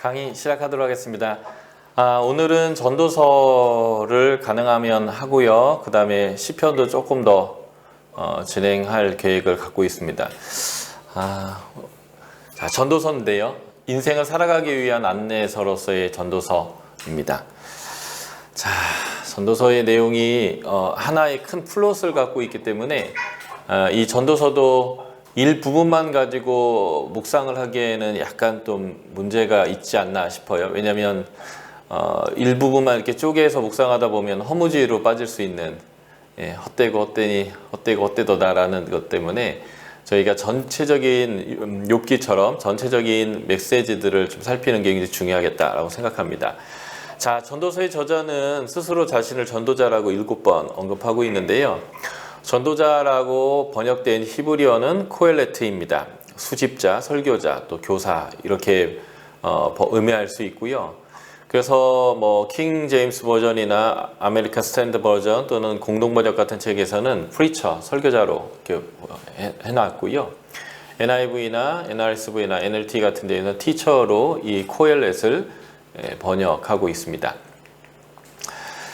강의 시작하도록 하겠습니다. 오늘은 전도서를 가능하면 하고요. 그 다음에 시편도 조금 더 진행할 계획을 갖고 있습니다. 자, 전도서인데요. 인생을 살아가기 위한 안내서로서의 전도서입니다. 자, 전도서의 내용이 하나의 큰 플롯을 갖고 있기 때문에 이 전도서도 일부분만 가지고 묵상을 하기에는 약간 좀 문제가 있지 않나 싶어요. 왜냐하면 일부분만 이렇게 쪼개서 묵상하다 보면 허무주의로 빠질 수 있는 헛되고 헛되니 헛되고 헛되도다라는 것 때문에 저희가 전체적인 욥기처럼 전체적인 메시지들을 좀 살피는 게 굉장히 중요하겠다라고 생각합니다. 자, 전도서의 저자는 스스로 자신을 전도자라고 7번 언급하고 있는데요. 전도자라고 번역된 히브리어는 코엘레트입니다. 수집자, 설교자, 또 교사 이렇게 의미할 수 있고요. 그래서 킹 제임스 버전이나 아메리칸 스탠드 버전 또는 공동 번역 같은 책에서는 프리처, 설교자로 이렇게 해놨고요. NIV나 NRSV나 NLT 같은 데에는 티처로 이 코엘렛을 번역하고 있습니다.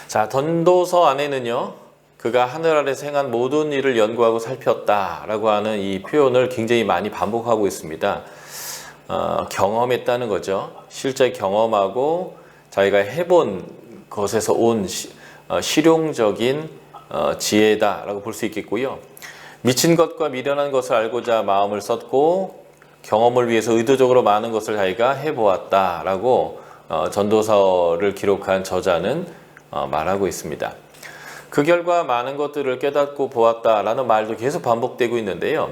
자, 전도서 안에는요. 그가 하늘 아래서 행한 모든 일을 연구하고 살폈다라고 하는 이 표현을 굉장히 많이 반복하고 있습니다. 경험했다는 거죠. 실제 경험하고 자기가 해본 것에서 온 실용적인 지혜다라고 볼 수 있겠고요. 미친 것과 미련한 것을 알고자 마음을 썼고 경험을 위해서 의도적으로 많은 것을 자기가 해보았다라고 전도서를 기록한 저자는 말하고 있습니다. 그 결과 많은 것들을 깨닫고 보았다라는 말도 계속 반복되고 있는데요.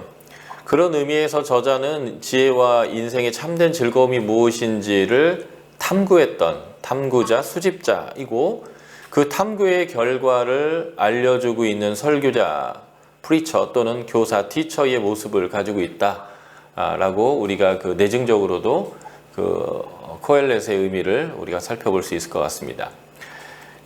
그런 의미에서 저자는 지혜와 인생의 참된 즐거움이 무엇인지를 탐구했던 탐구자, 수집자이고 그 탐구의 결과를 알려주고 있는 설교자, 프리처 또는 교사, 티처의 모습을 가지고 있다라고 우리가 그 내증적으로도 그 코엘렛의 의미를 우리가 살펴볼 수 있을 것 같습니다.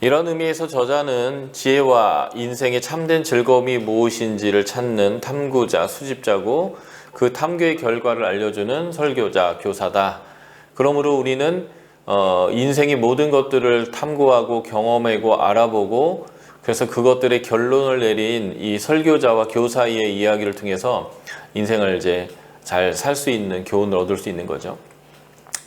이런 의미에서 저자는 지혜와 인생의 참된 즐거움이 무엇인지를 찾는 탐구자, 수집자고 그 탐구의 결과를 알려주는 설교자, 교사다. 그러므로 우리는 인생의 모든 것들을 탐구하고 경험하고 알아보고 그래서 그것들의 결론을 내린 이 설교자와 교사의 이야기를 통해서 인생을 이제 잘 살 수 있는 교훈을 얻을 수 있는 거죠.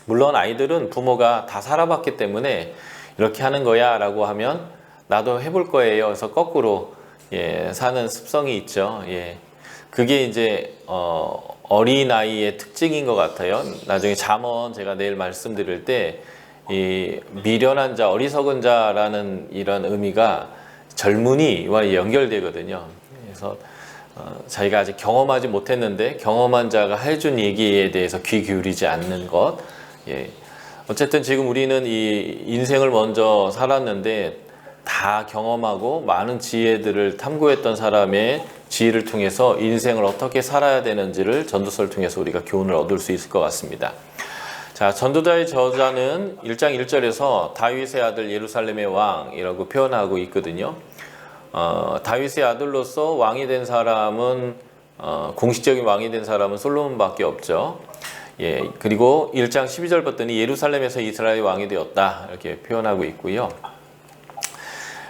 물론 아이들은 부모가 다 살아봤기 때문에 이렇게 하는 거야 라고 하면 나도 해볼 거예요. 그래서 거꾸로 사는 습성이 있죠. 그게 이제 어린아이의 특징인 것 같아요. 나중에 잠언 제가 내일 말씀드릴 때 이 미련한 자, 어리석은 자라는 이런 의미가 젊은이와 연결되거든요. 그래서 자기가 아직 경험하지 못했는데 경험한 자가 해준 얘기에 대해서 귀 기울이지 않는 것. 어쨌든 지금 우리는 이 인생을 먼저 살았는데 다 경험하고 많은 지혜들을 탐구했던 사람의 지혜를 통해서 인생을 어떻게 살아야 되는지를 전도서를 통해서 우리가 교훈을 얻을 수 있을 것 같습니다. 자, 전도자의 저자는 1장 1절에서 다윗의 아들 예루살렘의 왕이라고 표현하고 있거든요. 다윗의 아들로서 왕이 된 사람은 공식적인 왕이 된 사람은 솔로몬밖에 없죠. 그리고 1장 12절 봤더니 예루살렘에서 이스라엘 왕이 되었다 이렇게 표현하고 있고요.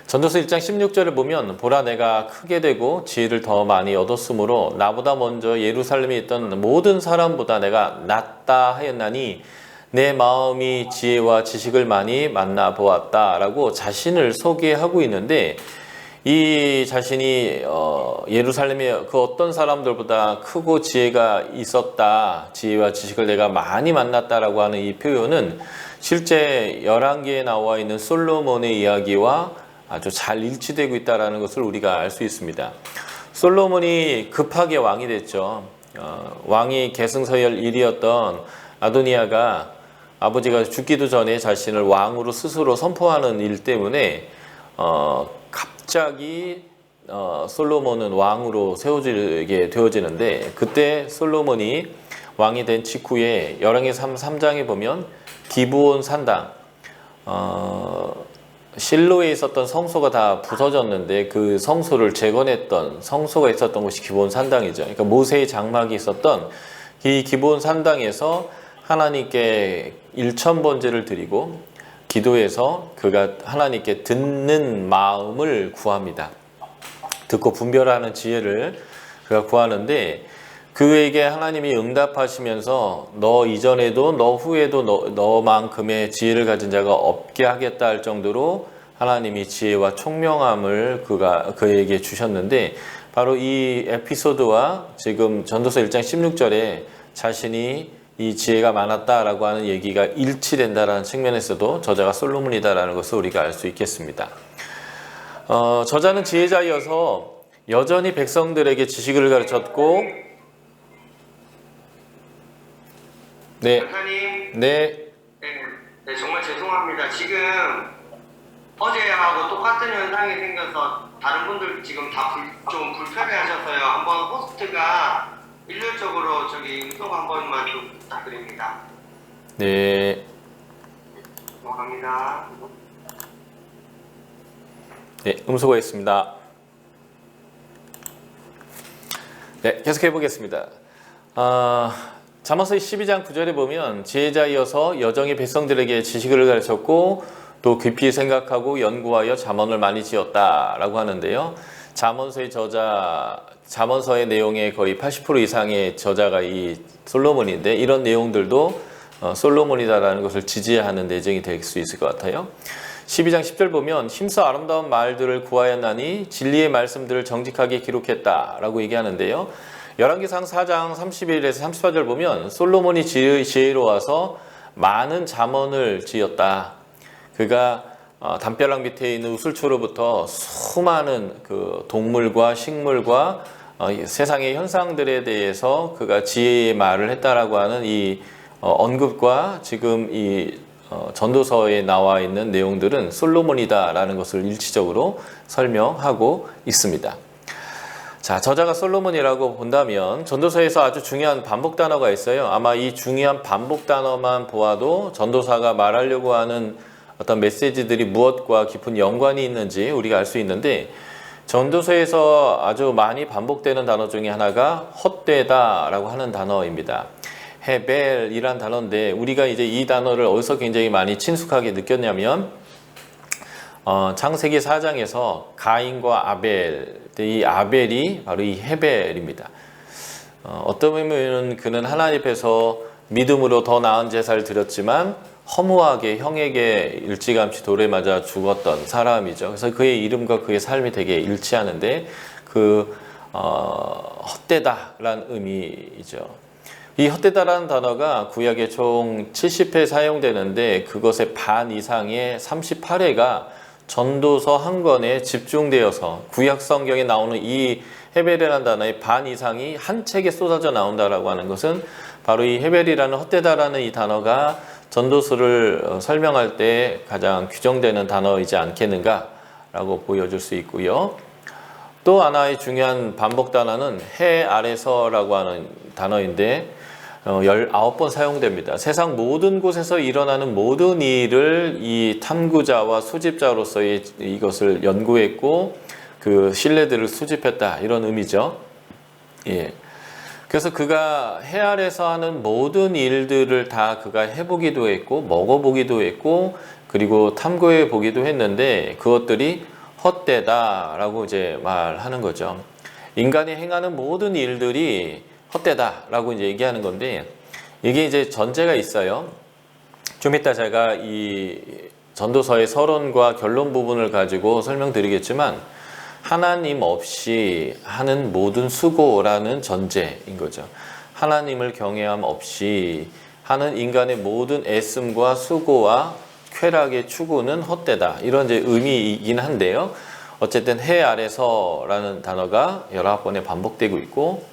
전도서 1장 16절을 보면 보라 내가 크게 되고 지혜를 더 많이 얻었으므로 나보다 먼저 예루살렘에 있던 모든 사람보다 내가 낫다 하였나니 내 마음이 지혜와 지식을 많이 만나보았다 라고 자신을 소개하고 있는데 이 자신이 예루살렘의 그 어떤 사람들보다 크고 지혜가 있었다, 지혜와 지식을 내가 많이 만났다라고 하는 이 표현은 실제 열왕기에 나와 있는 솔로몬의 이야기와 아주 잘 일치되고 있다는 것을 우리가 알 수 있습니다. 솔로몬이 급하게 왕이 됐죠. 왕이 계승서열 1위였던 아도니아가 아버지가 죽기도 전에 자신을 왕으로 스스로 선포하는 일 때문에 갑자기 솔로몬은 왕으로 세워지게 되어지는데 그때 솔로몬이 왕이 된 직후에 열왕기 3장에 보면 기브온 산당 실로에 있었던 성소가 다 부서졌는데 그 성소를 재건했던 성소가 있었던 곳이 기브온 산당이죠. 그러니까 모세의 장막이 있었던 이 기브온 산당에서 하나님께 일천번제를 드리고 기도해서 그가 하나님께 듣는 마음을 구합니다. 듣고 분별하는 지혜를 그가 구하는데 그에게 하나님이 응답하시면서 너 이전에도 너 후에도 너만큼의 지혜를 가진 자가 없게 하겠다 할 정도로 하나님이 지혜와 총명함을 그에게 주셨는데 바로 이 에피소드와 지금 전도서 1장 16절에 자신이 이 지혜가 많았다라고 하는 얘기가 일치된다라는 측면에서도 저자가 솔로몬이다라는 것을 우리가 알 수 있겠습니다. 저자는 지혜자이어서 여전히 백성들에게 지식을 가르쳤고 네. 목사님. 네. 네, 정말 죄송합니다. 지금 어제하고 똑같은 현상이 생겨서 다른 분들 지금 다 좀 불편해하셔서요. 한번 호스트가 일률적으로 음성 한 번만 좀 부탁드립니다. 네. 감사합니다. 네, 음소거 있습니다. 네, 계속해 보겠습니다. 잠언서 12장 9절에 보면 지혜자이어서 여정이 백성들에게 지식을 가르쳤고 또 깊이 생각하고 연구하여 잠언을 많이 지었다라고 하는데요. 잠언서의 내용의 거의 80% 이상의 저자가 이 솔로몬인데 이런 내용들도 솔로몬이다라는 것을 지지하는 내정이 될 수 있을 것 같아요. 12장 10절 보면 힘써 아름다운 말들을 구하였나니 진리의 말씀들을 정직하게 기록했다라고 얘기하는데요. 열왕기상 4장 31에서 34절 보면 솔로몬이 지혜로워서 많은 잠언을 지었다. 그가 담벼락 밑에 있는 우슬초로부터 수많은 그 동물과 식물과 세상의 현상들에 대해서 그가 지혜의 말을 했다라고 하는 이 언급과 지금 이 전도서에 나와 있는 내용들은 솔로몬이다라는 것을 일치적으로 설명하고 있습니다. 자, 저자가 솔로몬이라고 본다면 전도서에서 아주 중요한 반복 단어가 있어요. 아마 이 중요한 반복 단어만 보아도 전도사가 말하려고 하는 어떤 메시지들이 무엇과 깊은 연관이 있는지 우리가 알 수 있는데 전도서에서 아주 많이 반복되는 단어 중에 하나가 헛되다라고 하는 단어입니다. 헤벨이란 단어인데 우리가 이제 이 단어를 어디서 굉장히 많이 친숙하게 느꼈냐면 창세기 4장에서 가인과 아벨, 이 아벨이 바로 이 헤벨입니다. 어떤 의미는 그는 하나님 앞에서 믿음으로 더 나은 제사를 드렸지만 허무하게 형에게 일찌감치 돌에 맞아 죽었던 사람이죠. 그래서 그의 이름과 그의 삶이 되게 일치하는데 헛되다라는 의미이죠. 이 헛되다라는 단어가 구약에 총 70회 사용되는데 그것의 반 이상의 38회가 전도서 한 권에 집중되어서 구약 성경에 나오는 이 헤벨이라는 단어의 반 이상이 한 책에 쏟아져 나온다라고 하는 것은 바로 이 헤벨이라는 헛되다라는 이 단어가 전도서를 설명할 때 가장 규정되는 단어이지 않겠는가라고 보여줄 수 있고요. 또 하나의 중요한 반복 단어는 해 아래서라고 하는 단어인데 19번 사용됩니다. 세상 모든 곳에서 일어나는 모든 일을 이 탐구자와 수집자로서 이것을 연구했고 그 신뢰들을 수집했다 이런 의미죠. 예. 그래서 그가 해 아래서 하는 모든 일들을 다 그가 해보기도 했고 먹어보기도 했고 그리고 탐구해 보기도 했는데 그것들이 헛되다라고 이제 말하는 거죠. 인간이 행하는 모든 일들이 헛되다라고 이제 얘기하는 건데 이게 이제 전제가 있어요. 좀 이따 제가 이 전도서의 서론과 결론 부분을 가지고 설명드리겠지만 하나님 없이 하는 모든 수고라는 전제인 거죠. 하나님을 경외함 없이 하는 인간의 모든 애씀과 수고와 쾌락의 추구는 헛되다. 이런 이제 의미이긴 한데요. 어쨌든 해 아래서라는 단어가 19번에 반복되고 있고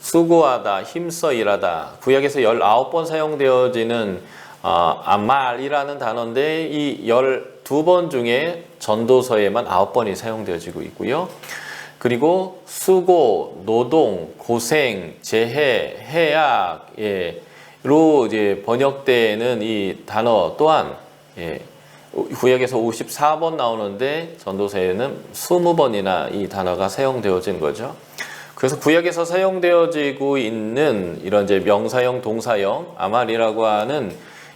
수고하다, 힘써 일하다. 구약에서 19번 사용되어지는 아말이라는 단어인데 이 12번 중에 전도서에만 9번이 사용되어지고 있고요. 그리고 수고, 노동, 고생, 재해, 해악로 이제 번역되는 이 단어 또한 구약에서 54번 나오는데 전도서에는 20번이나 이 단어가 사용되어진 거죠. 그래서 구약에서 사용되어지고 있는 이런 이제 명사형, 동사형, 아말이라고 하는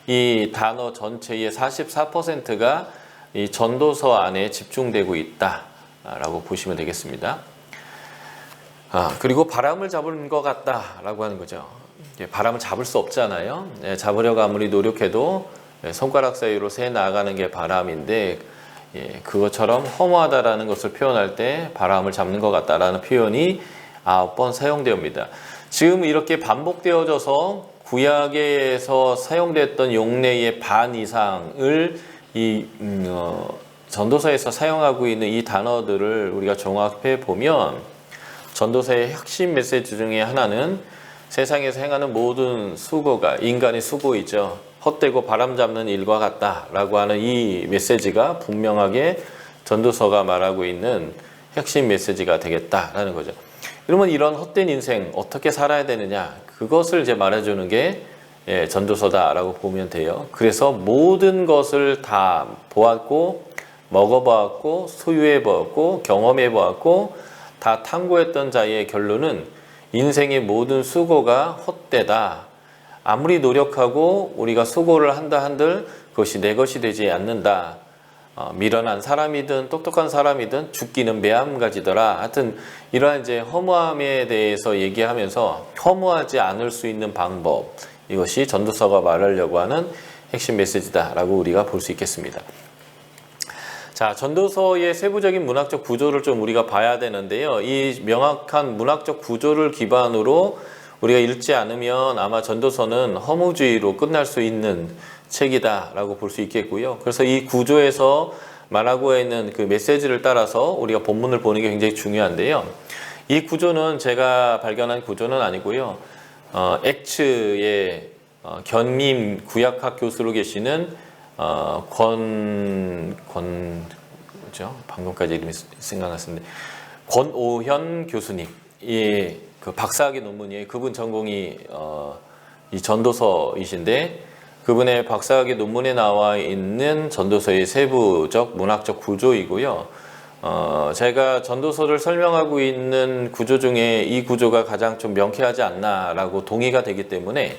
이 단어 전체의 44%가 이 전도서 안에 집중되고 있다라고 보시면 되겠습니다. 그리고 바람을 잡은 것 같다라고 하는 거죠. 바람을 잡을 수 없잖아요. 잡으려고 아무리 노력해도 손가락 사이로 새 나가는 게 바람인데, 그것처럼 허무하다라는 것을 표현할 때 바람을 잡는 것 같다라는 표현이 9번 사용되옵니다. 지금 이렇게 반복되어져서 구약에서 사용됐던 용례의 반 이상을 이 전도서에서 사용하고 있는 이 단어들을 우리가 종합해 보면, 전도서의 핵심 메시지 중에 하나는 세상에서 행하는 모든 수고가 인간의 수고이죠. 헛되고 바람 잡는 일과 같다라고 하는 이 메시지가 분명하게 전도서가 말하고 있는 핵심 메시지가 되겠다라는 거죠. 그러면 이런 헛된 인생 어떻게 살아야 되느냐, 그것을 이제 말해주는 게 전도서다라고 보면 돼요. 그래서 모든 것을 다 보았고, 먹어보았고, 소유해보았고, 경험해보았고, 다 탐구했던 자의 결론은 인생의 모든 수고가 헛되다. 아무리 노력하고 우리가 수고를 한다 한들 그것이 내 것이 되지 않는다. 미련한 사람이든 똑똑한 사람이든 죽기는 매암가지더라. 하여튼 이러한 이제 허무함에 대해서 얘기하면서 허무하지 않을 수 있는 방법, 이것이 전도서가 말하려고 하는 핵심 메시지다라고 우리가 볼 수 있겠습니다. 자, 전도서의 세부적인 문학적 구조를 좀 우리가 봐야 되는데요. 이 명확한 문학적 구조를 기반으로 우리가 읽지 않으면 아마 전도서는 허무주의로 끝날 수 있는 책이다라고 볼 수 있겠고요. 그래서 이 구조에서 말하고 있는 그 메시지를 따라서 우리가 본문을 보는 게 굉장히 중요한데요. 이 구조는 제가 발견한 구조는 아니고요. 엑츠의 견민 구약학 교수로 계시는 그죠? 방금까지 이름이 생각났었는데, 권오현 교수님, 그 박사학위 논문이에요. 그분 전공이 이 전도서이신데, 그분의 박사학위 논문에 나와 있는 전도서의 세부적 문학적 구조이고요. 제가 전도서를 설명하고 있는 구조 중에 이 구조가 가장 좀 명쾌하지 않나라고 동의가 되기 때문에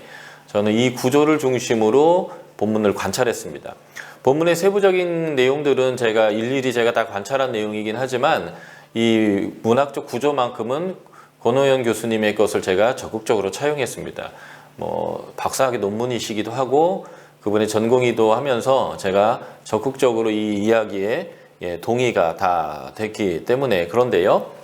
저는 이 구조를 중심으로 본문을 관찰했습니다. 본문의 세부적인 내용들은 제가 일일이 다 관찰한 내용이긴 하지만 이 문학적 구조만큼은 권오현 교수님의 것을 제가 적극적으로 차용했습니다. 박사학위 논문이시기도 하고 그분의 전공이기도 하면서 제가 적극적으로 이 이야기에 동의가 다 됐기 때문에. 그런데요.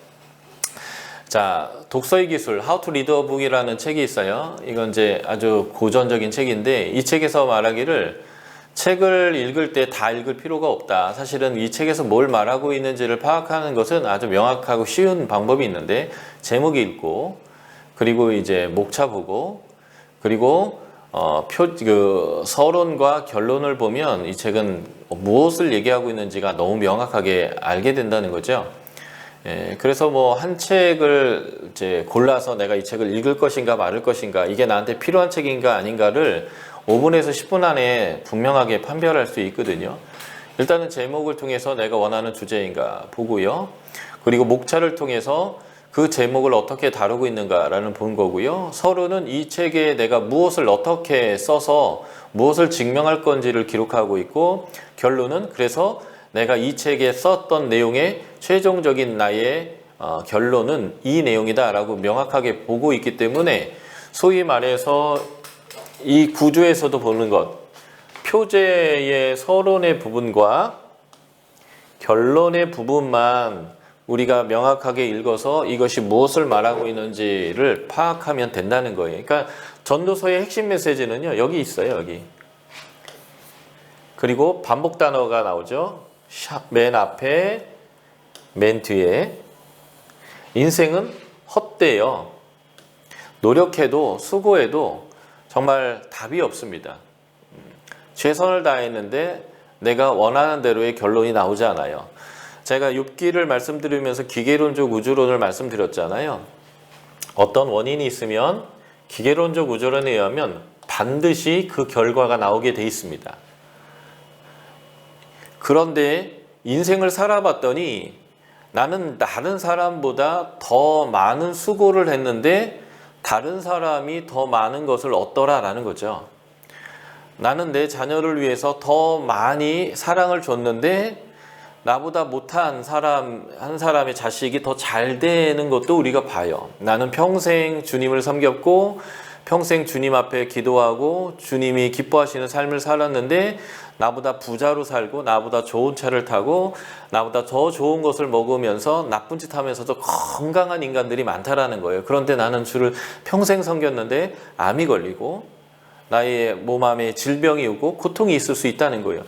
자, 독서의 기술, How to Read a Book이라는 책이 있어요. 이건 이제 아주 고전적인 책인데, 이 책에서 말하기를 책을 읽을 때 다 읽을 필요가 없다. 사실은 이 책에서 뭘 말하고 있는지를 파악하는 것은 아주 명확하고 쉬운 방법이 있는데, 제목 읽고, 그리고 이제 목차 보고, 그리고 서론과 결론을 보면 이 책은 무엇을 얘기하고 있는지가 너무 명확하게 알게 된다는 거죠. 그래서 한 책을 이제 골라서 내가 이 책을 읽을 것인가 말을 것인가, 이게 나한테 필요한 책인가 아닌가를 5분에서 10분 안에 분명하게 판별할 수 있거든요. 일단은 제목을 통해서 내가 원하는 주제인가 보고요. 그리고 목차를 통해서 그 제목을 어떻게 다루고 있는가라는 본 거고요. 서론은 이 책에 내가 무엇을 어떻게 써서 무엇을 증명할 건지를 기록하고 있고, 결론은 그래서 내가 이 책에 썼던 내용의 최종적인 나의 결론은 이 내용이다 라고 명확하게 보고 있기 때문에, 소위 말해서 이 구조에서도 보는 것, 표제의 서론의 부분과 결론의 부분만 우리가 명확하게 읽어서 이것이 무엇을 말하고 있는지를 파악하면 된다는 거예요. 그러니까 전도서의 핵심 메시지는요, 여기 있어요. 여기. 그리고 반복 단어가 나오죠. 맨 앞에, 맨 뒤에. 인생은 헛되요. 노력해도 수고해도 정말 답이 없습니다. 최선을 다했는데 내가 원하는 대로의 결론이 나오지 않아요. 제가 욥기를 말씀드리면서 기계론적 우주론을 말씀드렸잖아요. 어떤 원인이 있으면 기계론적 우주론에 의하면 반드시 그 결과가 나오게 돼 있습니다. 그런데 인생을 살아봤더니 나는 다른 사람보다 더 많은 수고를 했는데 다른 사람이 더 많은 것을 얻더라라는 거죠. 나는 내 자녀를 위해서 더 많이 사랑을 줬는데 나보다 못한 사람, 한 사람의 자식이 더 잘 되는 것도 우리가 봐요. 나는 평생 주님을 섬겼고 평생 주님 앞에 기도하고 주님이 기뻐하시는 삶을 살았는데 나보다 부자로 살고 나보다 좋은 차를 타고 나보다 더 좋은 것을 먹으면서 나쁜 짓 하면서도 건강한 인간들이 많다라는 거예요. 그런데 나는 주를 평생 섬겼는데 암이 걸리고 나의 몸 안에 질병이 오고 고통이 있을 수 있다는 거예요.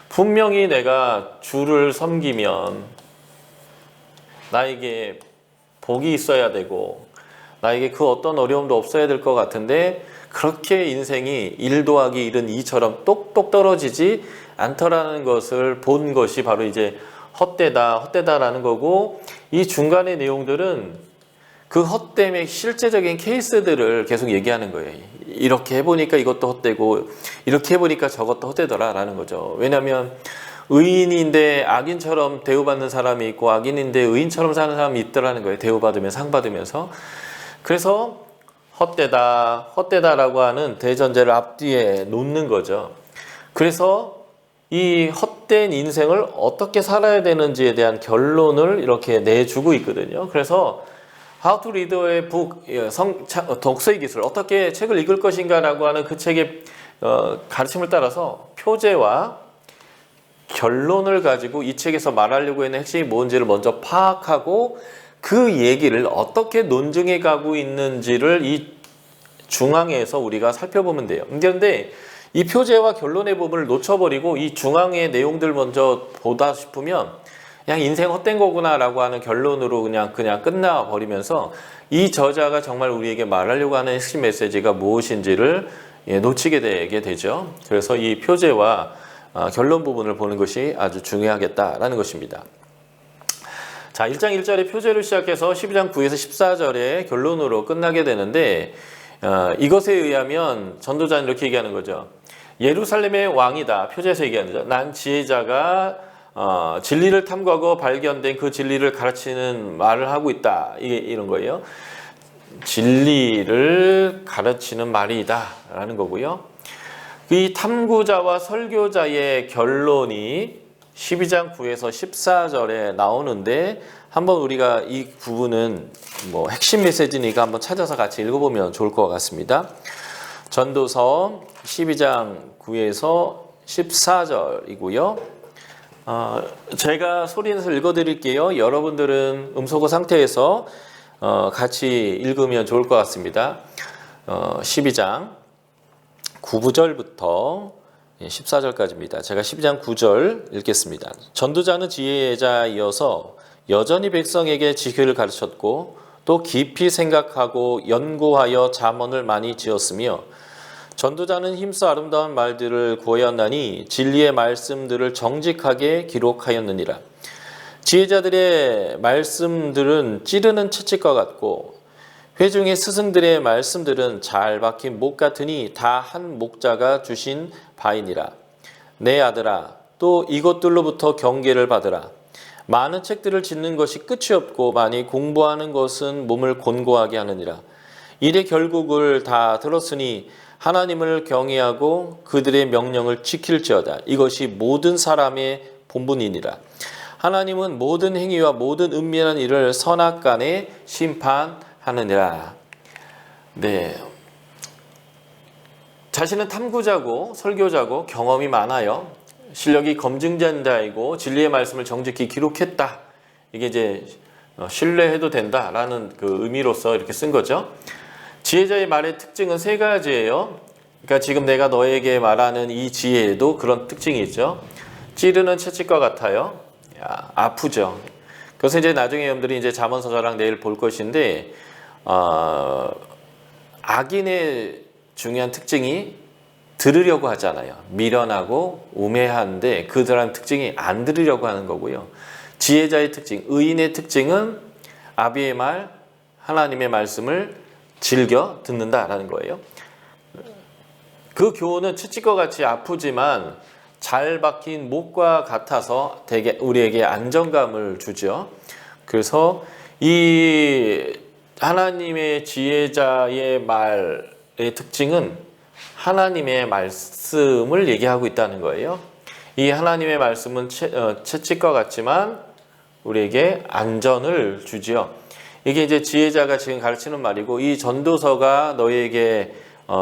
분명히 내가 주를 섬기면 나에게 복이 있어야 되고 나에게 그 어떤 어려움도 없어야 될 것 같은데 그렇게 인생이 1 더하기 1은 2처럼 똑똑 떨어지지 않더라는 것을 본 것이 바로 이제 헛되다라는 거고, 이 중간의 내용들은 그 헛됨의 실제적인 케이스들을 계속 얘기하는 거예요. 이렇게 해보니까 이것도 헛되고 이렇게 해보니까 저것도 헛되더라라는 거죠. 왜냐하면 의인인데 악인처럼 대우받는 사람이 있고 악인인데 의인처럼 사는 사람이 있더라는 거예요. 대우받으면 상 받으면서. 그래서 헛되다라고 하는 대전제를 앞뒤에 놓는 거죠. 그래서 이 헛된 인생을 어떻게 살아야 되는지에 대한 결론을 이렇게 내주고 있거든요. 그래서 How to Read의 독서의 기술, 어떻게 책을 읽을 것인가라고 하는 그 책의 가르침을 따라서 표제와 결론을 가지고 이 책에서 말하려고 하는 핵심이 뭔지를 먼저 파악하고 그 얘기를 어떻게 논증해 가고 있는지를 이 중앙에서 우리가 살펴보면 돼요. 그런데 이 표제와 결론의 부분을 놓쳐버리고 이 중앙의 내용들 먼저 보다 싶으면 그냥 인생 헛된 거구나라고 하는 결론으로 그냥 끝나버리면서 이 저자가 정말 우리에게 말하려고 하는 핵심 메시지가 무엇인지를 놓치게 되게 되죠. 그래서 이 표제와 결론 부분을 보는 것이 아주 중요하겠다라는 것입니다. 자, 1장 1절의 표제로 시작해서 12장 9에서 14절의 결론으로 끝나게 되는데, 이것에 의하면 전도자는 이렇게 얘기하는 거죠. 예루살렘의 왕이다. 표제에서 얘기하는 거죠. 난 지혜자가 진리를 탐구하고 발견된 그 진리를 가르치는 말을 하고 있다. 이런 거예요. 진리를 가르치는 말이다 라는 거고요. 이 탐구자와 설교자의 결론이 12장 9에서 14절에 나오는데, 한번 우리가 이 부분은 핵심 메시지니까 한번 찾아서 같이 읽어보면 좋을 것 같습니다. 전도서 12장 9에서 14절이고요. 제가 소리내서 읽어드릴게요. 여러분들은 음소거 상태에서 같이 읽으면 좋을 것 같습니다. 12장 9절부터 14절까지입니다. 제가 12장 9절 읽겠습니다. 전도자는 지혜자이어서 여전히 백성에게 지혜를 가르쳤고 또 깊이 생각하고 연구하여 잠언을 많이 지었으며, 전도자는 힘써 아름다운 말들을 구하였나니 진리의 말씀들을 정직하게 기록하였느니라. 지혜자들의 말씀들은 찌르는 채찍과 같고 회중의 스승들의 말씀들은 잘 박힌 목 같으니 다 한 목자가 주신 바이니라. 내 아들아, 또 이것들로부터 경계를 받으라. 많은 책들을 짓는 것이 끝이 없고 많이 공부하는 것은 몸을 곤고하게 하느니라. 이래 결국을 다 들었으니 하나님을 경외하고 그들의 명령을 지킬지어다. 이것이 모든 사람의 본분이니라. 하나님은 모든 행위와 모든 은밀한 일을 선악간에 심판하느니라. 네, 자신은 탐구자고 설교자고 경험이 많아요. 실력이 검증된 자이고 진리의 말씀을 정직히 기록했다. 이게 이제 신뢰해도 된다라는 그 의미로서 이렇게 쓴 거죠. 지혜자의 말의 특징은 3가지예요. 그러니까 지금 내가 너에게 말하는 이 지혜에도 그런 특징이 있죠. 찌르는 채찍과 같아요. 아프죠. 그래서 이제 나중에 여러분들이 이제 잠언서자랑 내일 볼 것인데, 악인의 중요한 특징이 들으려고 하잖아요. 미련하고 우매한데 그들한 특징이 안 들으려고 하는 거고요. 지혜자의 특징, 의인의 특징은 아비의 말, 하나님의 말씀을 즐겨 듣는다라는 거예요. 그 교훈은 채찍과 같이 아프지만 잘 박힌 목과 같아서 되게 우리에게 안정감을 주죠. 그래서 이 하나님의 지혜자의 말의 특징은 하나님의 말씀을 얘기하고 있다는 거예요. 이 하나님의 말씀은 채찍과 같지만 우리에게 안전을 주지요. 이게 이제 지혜자가 지금 가르치는 말이고, 이 전도서가 너희에게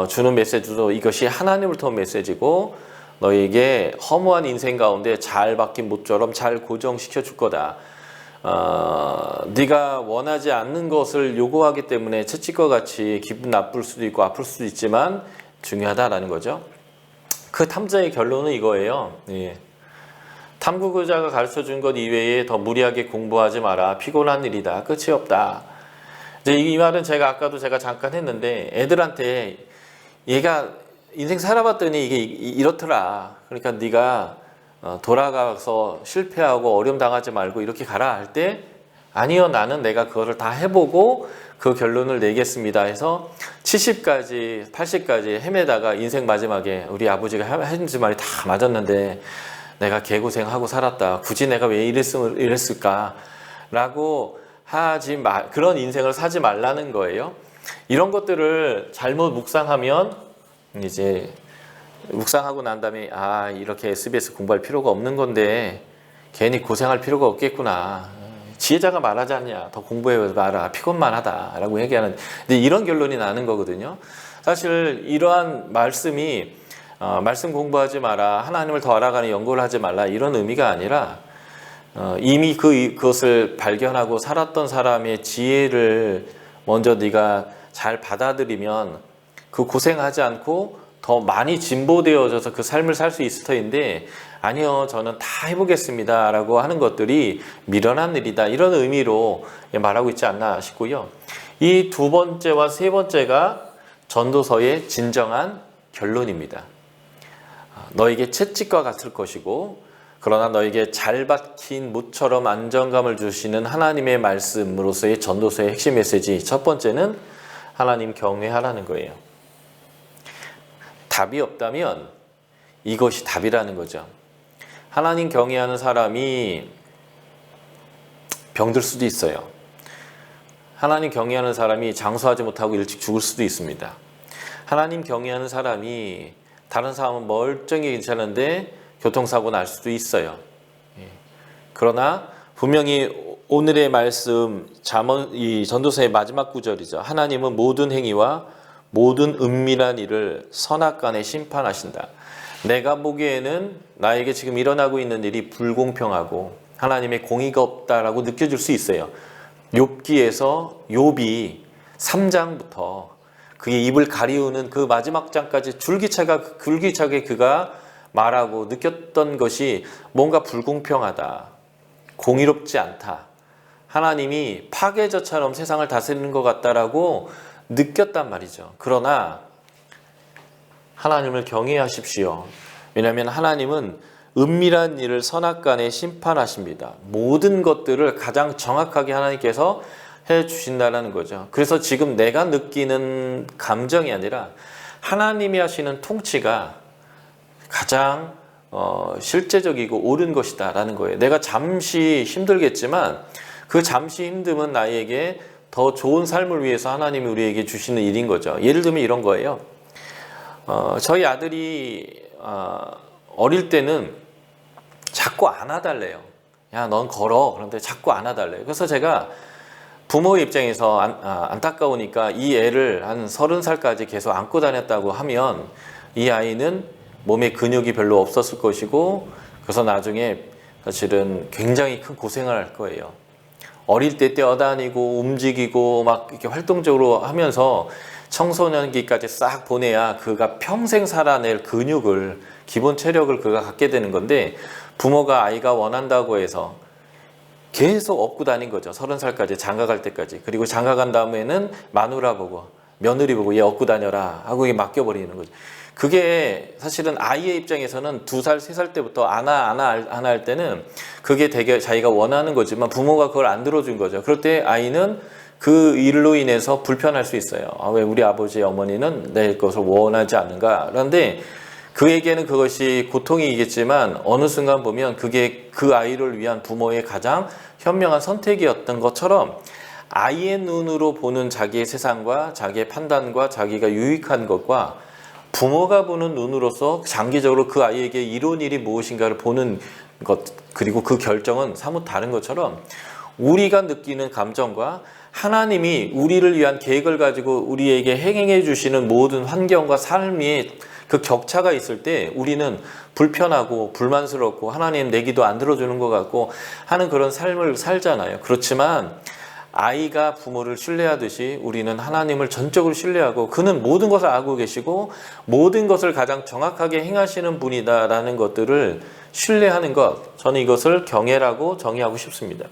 주는 메시지도 이것이 하나님을 통한 메시지고, 너희에게 허무한 인생 가운데 잘 박힌 못처럼 잘 고정시켜 줄 거다. 네가 원하지 않는 것을 요구하기 때문에 채찍과 같이 기분 나쁠 수도 있고 아플 수도 있지만 중요하다라는 거죠. 그 탐자의 결론은 이거예요. 예. 탐구자가 가르쳐 준 것 이외에 더 무리하게 공부하지 마라. 피곤한 일이다. 끝이 없다. 이제 이 말은 아까도 제가 잠깐 했는데, 애들한테 얘가 인생 살아봤더니 이게 이렇더라. 그러니까 네가 돌아가서 실패하고 어려움 당하지 말고 이렇게 가라 할 때, 아니요, 나는 내가 그거를 다 해보고 그 결론을 내겠습니다 해서 70까지 80까지 헤매다가 인생 마지막에 우리 아버지가 해준 말이 다 맞았는데 내가 개고생하고 살았다, 굳이 내가 왜 이랬을까 라고 그런 인생을 사지 말라는 거예요. 이런 것들을 잘못 묵상하면, 이제 묵상하고 난 다음에 이렇게 SBS 공부할 필요가 없는 건데 괜히 고생할 필요가 없겠구나, 지혜자가 말하지 않냐, 더 공부해 봐라, 피곤만 하다 라고 얘기하는, 근데 이런 결론이 나는 거거든요. 사실 이러한 말씀이 말씀 공부하지 마라, 하나님을 더 알아가는 연구를 하지 말라, 이런 의미가 아니라 이미 그것을 발견하고 살았던 사람의 지혜를 먼저 네가 잘 받아들이면 그 고생하지 않고 더 많이 진보되어져서 그 삶을 살 수 있을 터인데, 아니요, 저는 다 해보겠습니다 라고 하는 것들이 미련한 일이다, 이런 의미로 말하고 있지 않나 싶고요. 이 두 번째와 세 번째가 전도서의 진정한 결론입니다. 너에게 채찍과 같을 것이고, 그러나 너에게 잘 박힌 못처럼 안정감을 주시는 하나님의 말씀으로서의 전도서의 핵심 메시지, 첫 번째는 하나님 경외하라는 거예요. 답이 없다면 이것이 답이라는 거죠. 하나님 경외하는 사람이 병들 수도 있어요. 하나님 경외하는 사람이 장수하지 못하고 일찍 죽을 수도 있습니다. 하나님 경외하는 사람이 다른 사람은 멀쩡히 괜찮은데 교통사고 날 수도 있어요. 그러나 분명히 오늘의 말씀, 이 전도서의 마지막 구절이죠. 하나님은 모든 행위와 모든 은밀한 일을 선악간에 심판하신다. 내가 보기에는 나에게 지금 일어나고 있는 일이 불공평하고 하나님의 공의가 없다라고 느껴질 수 있어요. 욥기에서 욥이 3장부터 그의 입을 가리우는 그 마지막 장까지 줄기차게 그가 말하고 느꼈던 것이 뭔가 불공평하다, 공의롭지 않다, 하나님이 파괴자처럼 세상을 다스리는 것 같다라고 느꼈단 말이죠. 그러나 하나님을 경외하십시오. 왜냐하면 하나님은 은밀한 일을 선악간에 심판하십니다. 모든 것들을 가장 정확하게 하나님께서 해주신다는 거죠. 그래서 지금 내가 느끼는 감정이 아니라 하나님이 하시는 통치가 가장 실제적이고 옳은 것이다 라는 거예요. 내가 잠시 힘들겠지만 그 잠시 힘듦은 나에게 더 좋은 삶을 위해서 하나님이 우리에게 주시는 일인 거죠. 예를 들면 이런 거예요. 저희 아들이 어릴 때는 자꾸 안아달래요. 야, 넌 걸어. 그런데 자꾸 안아달래요. 그래서 제가 부모의 입장에서 안타까우니까 이 애를 한 30살까지 계속 안고 다녔다고 하면 이 아이는 몸에 근육이 별로 없었을 것이고, 그래서 나중에 사실은 굉장히 큰 고생을 할 거예요. 어릴 때 뛰어다니고 움직이고 막 이렇게 활동적으로 하면서 청소년기까지 싹 보내야 그가 평생 살아낼 근육을, 기본 체력을 그가 갖게 되는 건데, 부모가 아이가 원한다고 해서 계속 업고 다닌 거죠. 30살까지, 장가갈 때까지. 그리고 장가간 다음에는 마누라 보고 며느리 보고 얘 업고 다녀라 하고 맡겨버리는 거죠. 그게 사실은 아이의 입장에서는 2살, 3살 때부터 안아 할 때는 그게 되게 자기가 원하는 거지만 부모가 그걸 안 들어준 거죠. 그럴 때 아이는 그 일로 인해서 불편할 수 있어요. 왜 우리 아버지, 어머니는 내 것을 원하지 않는가? 그런데 그에게는 그것이 고통이겠지만 어느 순간 보면 그게 그 아이를 위한 부모의 가장 현명한 선택이었던 것처럼, 아이의 눈으로 보는 자기의 세상과 자기의 판단과 자기가 유익한 것과 부모가 보는 눈으로서 장기적으로 그 아이에게 이로운 일이 무엇인가를 보는 것, 그리고 그 결정은 사뭇 다른 것처럼 우리가 느끼는 감정과 하나님이 우리를 위한 계획을 가지고 우리에게 행해 주시는 모든 환경과 삶의 그 격차가 있을 때 우리는 불편하고 불만스럽고 하나님 내 기도 안 들어주는 것 같고 하는 그런 삶을 살잖아요. 그렇지만 아이가 부모를 신뢰하듯이 우리는 하나님을 전적으로 신뢰하고 그는 모든 것을 알고 계시고 모든 것을 가장 정확하게 행하시는 분이다라는 것들을 신뢰하는 것, 저는 이것을 경외라고 정의하고 싶습니다.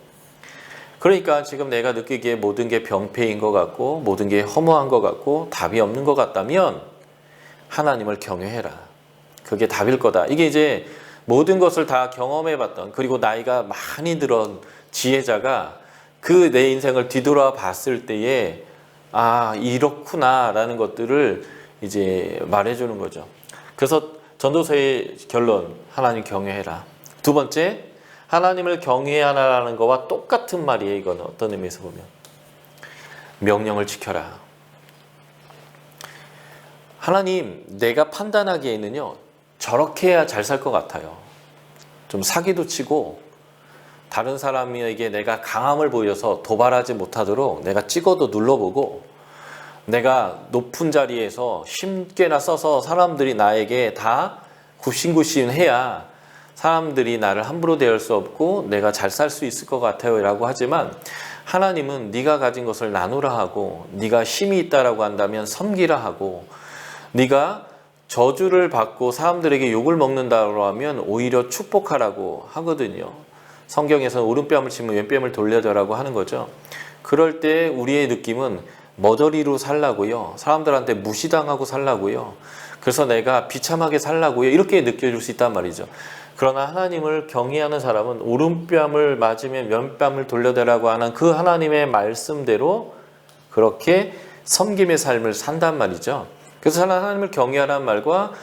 그러니까 지금 내가 느끼기에 모든 게 병폐인 것 같고 모든 게 허무한 것 같고 답이 없는 것 같다면 하나님을 경외해라. 그게 답일 거다. 이게 이제 모든 것을 다 경험해봤던, 그리고 나이가 많이 들은 지혜자가 그 내 인생을 뒤돌아 봤을 때에 아, 이렇구나 라는 것들을 이제 말해주는 거죠. 그래서 전도서의 결론, 하나님 경외해라. 두 번째, 하나님을 경외하라는 거와 똑같은 말이에요. 이거는 어떤 의미에서 보면 명령을 지켜라. 하나님, 내가 판단하기에는요, 저렇게 해야 잘 살 것 같아요. 좀 사기도 치고 다른 사람에게 내가 강함을 보여서 도발하지 못하도록 내가 찍어도 눌러보고 내가 높은 자리에서 힘께나 써서 사람들이 나에게 다 굽신굽신해야 사람들이 나를 함부로 대할 수 없고 내가 잘 살 수 있을 것 같아요 라고 하지만 하나님은 네가 가진 것을 나누라 하고 네가 힘이 있다라고 한다면 섬기라 하고 네가 저주를 받고 사람들에게 욕을 먹는다고 하면 오히려 축복하라고 하거든요. 성경에서는 오른뺨을 치면 왼뺨을 돌려줘라고 하는 거죠. 그럴 때 우리의 느낌은 머저리로 살라고요. 사람들한테 무시당하고 살라고요. 그래서 내가 비참하게 살라고요. 이렇게 느껴질 수 있단 말이죠. 그러나 하나님을 경외하는 사람은 오른뺨을 맞으면 왼뺨을 돌려대라고 하는 그 하나님의 말씀대로 그렇게 섬김의 삶을 산단 말이죠. 그래서 하나님을 경외하라는 말과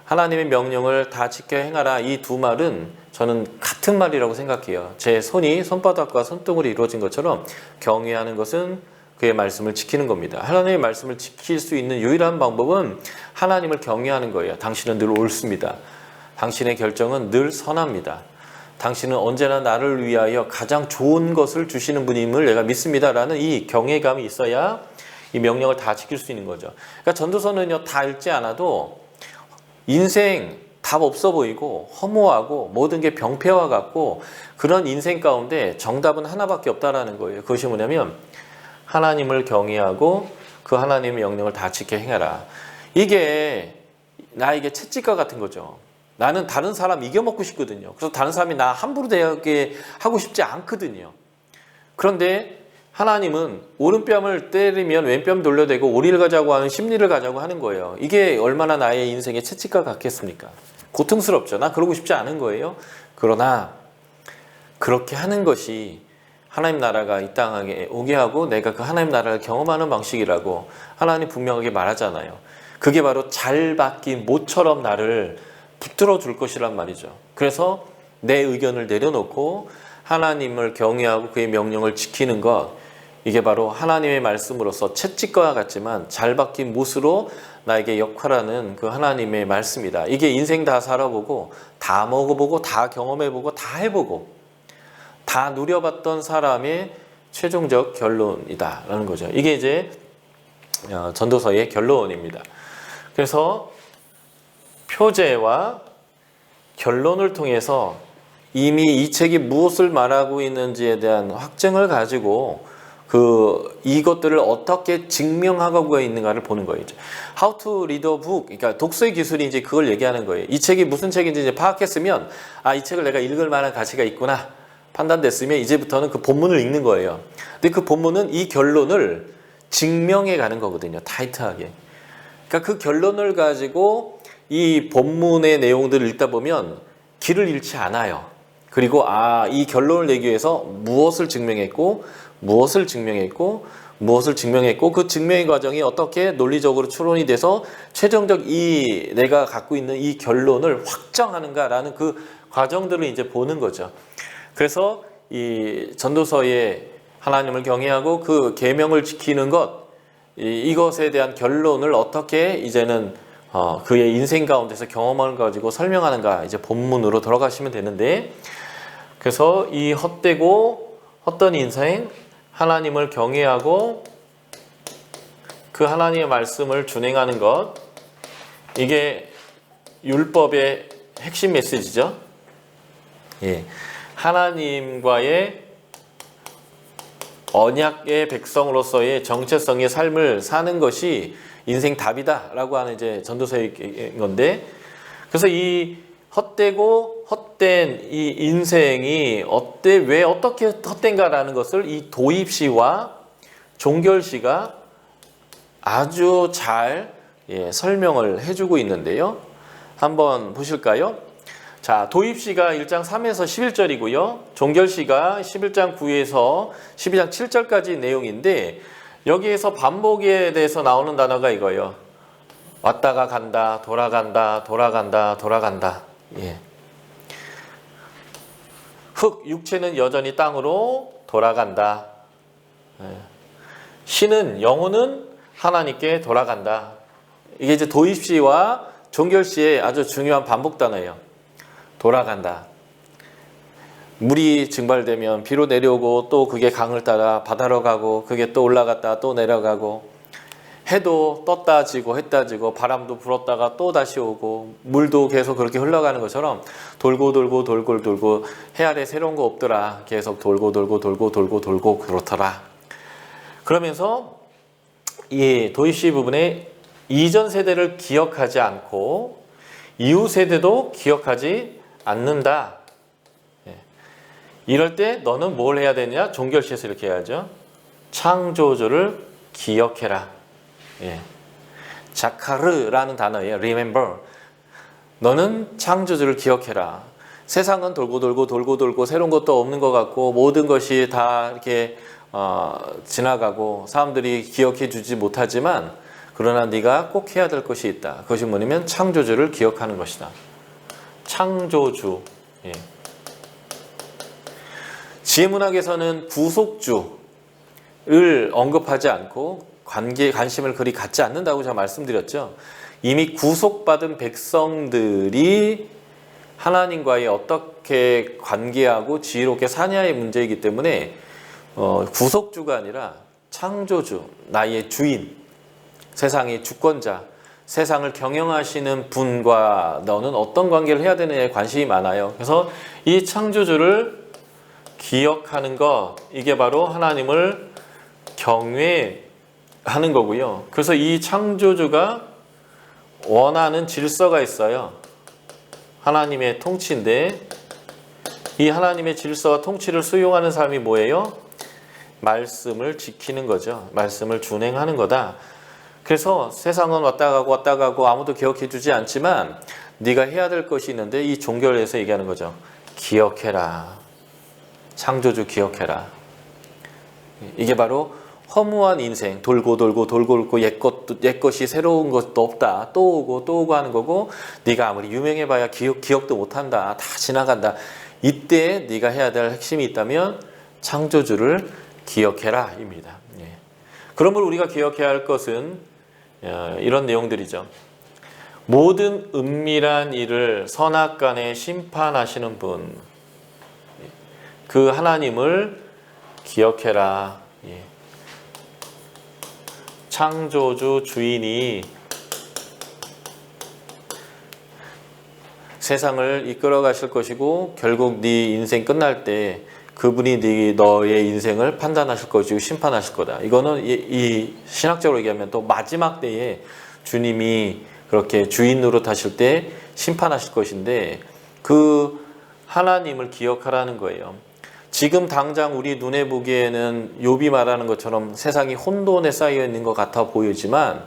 하나님의 명령을 다 지켜 행하라, 이 두 말은 저는 같은 말이라고 생각해요. 제 손이 손바닥과 손등으로 이루어진 것처럼 경외하는 것은 그의 말씀을 지키는 겁니다. 하나님의 말씀을 지킬 수 있는 유일한 방법은 하나님을 경외하는 거예요. 당신은 늘 옳습니다. 당신의 결정은 늘 선합니다. 당신은 언제나 나를 위하여 가장 좋은 것을 주시는 분임을 내가 믿습니다 라는 이 경외감이 있어야 이 명령을 다 지킬 수 있는 거죠. 그러니까 전도서는요, 다 읽지 않아도 인생 답 없어 보이고 허무하고 모든 게 병폐와 같고 그런 인생 가운데 정답은 하나밖에 없다라는 거예요. 그것이 뭐냐면 하나님을 경외하고 그 하나님의 명령을 다 지켜 행하라. 이게 나에게 채찍과 같은 거죠. 나는 다른 사람 이겨먹고 싶거든요. 그래서 다른 사람이 나 함부로 대하게 하고 싶지 않거든요. 그런데 하나님은 오른뺨을 때리면 왼뺨 돌려대고 오리를 가자고 하는 심리를 가자고 하는 거예요. 이게 얼마나 나의 인생의 채찍과 같겠습니까? 고통스럽죠. 나 그러고 싶지 않은 거예요. 그러나 그렇게 하는 것이 하나님 나라가 이 땅에 오게 하고 내가 그 하나님 나라를 경험하는 방식이라고 하나님 분명하게 말하잖아요. 그게 바로 잘 박힌 모처럼 나를 붙들어 줄 것이란 말이죠. 그래서 내 의견을 내려놓고 하나님을 경외하고 그의 명령을 지키는 것, 이게 바로 하나님의 말씀으로서 채찍과 같지만 잘 박힌 못으로 나에게 역할하는 그 하나님의 말씀이다. 이게 인생 다 살아보고 다 먹어보고 다 경험해보고 다 해보고 다 누려봤던 사람의 최종적 결론이다 라는 거죠. 이게 이제 전도서의 결론입니다. 그래서 표제와 결론을 통해서 이미 이 책이 무엇을 말하고 있는지에 대한 확증을 가지고 이것들을 어떻게 증명하고 있는가를 보는 거예요. How to read a book. 그러니까 독서의 기술이 이제 그걸 얘기하는 거예요. 이 책이 무슨 책인지 이제 파악했으면, 아, 이 책을 내가 읽을 만한 가치가 있구나 판단됐으면 이제부터는 그 본문을 읽는 거예요. 근데 그 본문은 이 결론을 증명해 가는 거거든요. 타이트하게. 그러니까 그 결론을 가지고 이 본문의 내용들을 읽다 보면 길을 잃지 않아요. 그리고 이 결론을 내기 위해서 무엇을 증명했고 무엇을 증명했고 그 증명의 과정이 어떻게 논리적으로 추론이 돼서 최종적 내가 갖고 있는 이 결론을 확정하는가라는 그 과정들을 이제 보는 거죠. 그래서 이 전도서에 하나님을 경외하고 그 계명을 지키는 것, 이것에 대한 결론을 어떻게 이제는 그의 인생 가운데서 경험을 가지고 설명하는가 이제 본문으로 들어가시면 되는데, 그래서 이 헛되고 헛된 인생, 하나님을 경외하고 그 하나님의 말씀을 준행하는 것, 이게 율법의 핵심 메시지죠. 예. 하나님과의 언약의 백성으로서의 정체성의 삶을 사는 것이 인생 답이다라고 하는 이제 전도서의 건데, 그래서 이 헛되고 헛된 이 인생이 왜 어떻게 헛된가라는 것을 이 도입시와 종결시가 아주 잘 설명을 해주고 있는데요. 한번 보실까요? 자, 도입시가 1장 3에서 11절이고요. 종결시가 11장 9에서 12장 7절까지 내용인데, 여기에서 반복에 대해서 나오는 단어가 이거예요. 왔다가 간다, 돌아간다, 돌아간다, 돌아간다. 예. 육체는 여전히 땅으로 돌아간다. 예. 신은, 영혼은 하나님께 돌아간다. 이게 이제 도입시와 종결시의 아주 중요한 반복 단어예요. 돌아간다. 물이 증발되면 비로 내려오고, 또 그게 강을 따라 바다로 가고, 그게 또 올라갔다 또 내려가고, 해도 떴다 지고 했다 지고, 바람도 불었다가 또 다시 오고, 물도 계속 그렇게 흘러가는 것처럼 돌고 돌고 돌고 돌고, 해 아래 새로운 거 없더라. 계속 돌고 돌고 돌고 돌고 돌고 그렇더라. 그러면서 이 도입시 부분에 이전 세대를 기억하지 않고 이후 세대도 기억하지 않는다. 이럴 때 너는 뭘 해야 되냐? 종결시에서 이렇게 해야죠. 창조주를 기억해라. 예. 자카르라는 단어예요. remember. 너는 창조주를 기억해라. 세상은 돌고 돌고 돌고 돌고 새로운 것도 없는 것 같고, 모든 것이 다 이렇게 지나가고 사람들이 기억해 주지 못하지만, 그러나 네가 꼭 해야 될 것이 있다. 그것이 뭐냐면 창조주를 기억하는 것이다. 창조주. 예. 지혜문학에서는 구속주를 언급하지 않고 관심을 그리 갖지 않는다고 제가 말씀드렸죠. 이미 구속받은 백성들이 하나님과의 어떻게 관계하고 지혜롭게 사냐의 문제이기 때문에 구속주가 아니라 창조주, 나의 주인, 세상의 주권자, 세상을 경영하시는 분과 너는 어떤 관계를 해야 되느냐에 관심이 많아요. 그래서 이 창조주를 기억하는 것, 이게 바로 하나님을 경외하는 거고요. 그래서 이 창조주가 원하는 질서가 있어요. 하나님의 통치인데, 이 하나님의 질서와 통치를 수용하는 사람이 뭐예요? 말씀을 지키는 거죠. 말씀을 준행하는 거다. 그래서 세상은 왔다 가고 아무도 기억해 주지 않지만 네가 해야 될 것이 있는데, 이 종결에서 얘기하는 거죠. 기억해라. 창조주 기억해라. 이게 바로 허무한 인생, 돌고 돌고 돌고 돌고 옛 것이 새로운 것도 없다. 또 오고 하는 거고, 네가 아무리 유명해봐야 기억도 못한다. 다 지나간다. 이때 네가 해야 될 핵심이 있다면 창조주를 기억해라 입니다. 예. 그러므로 우리가 기억해야 할 것은 이런 내용들이죠. 모든 은밀한 일을 선악간에 심판하시는 분, 그 하나님을 기억해라. 예. 창조주 주인이 세상을 이끌어 가실 것이고, 결국 네 인생 끝날 때 그분이 너의 인생을 판단하실 것이고 심판하실 거다. 이거는 이 신학적으로 얘기하면 또 마지막 때에 주님이 그렇게 주인 노릇하실 때 심판하실 것인데, 그 하나님을 기억하라는 거예요. 지금 당장 우리 눈에 보기에는 욥이 말하는 것처럼 세상이 혼돈에 쌓여 있는 것 같아 보이지만,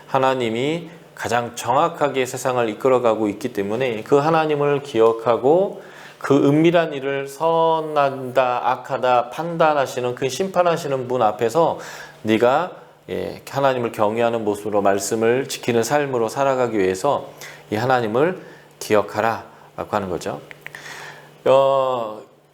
하나님이 가장 정확하게 세상을 이끌어가고 있기 때문에 그 하나님을 기억하고 그 은밀한 일을 선하다 악하다 판단하시는, 그 심판하시는 분 앞에서 네가 하나님을 경외하는 모습으로 말씀을 지키는 삶으로 살아가기 위해서 이 하나님을 기억하라 라고 하는 거죠.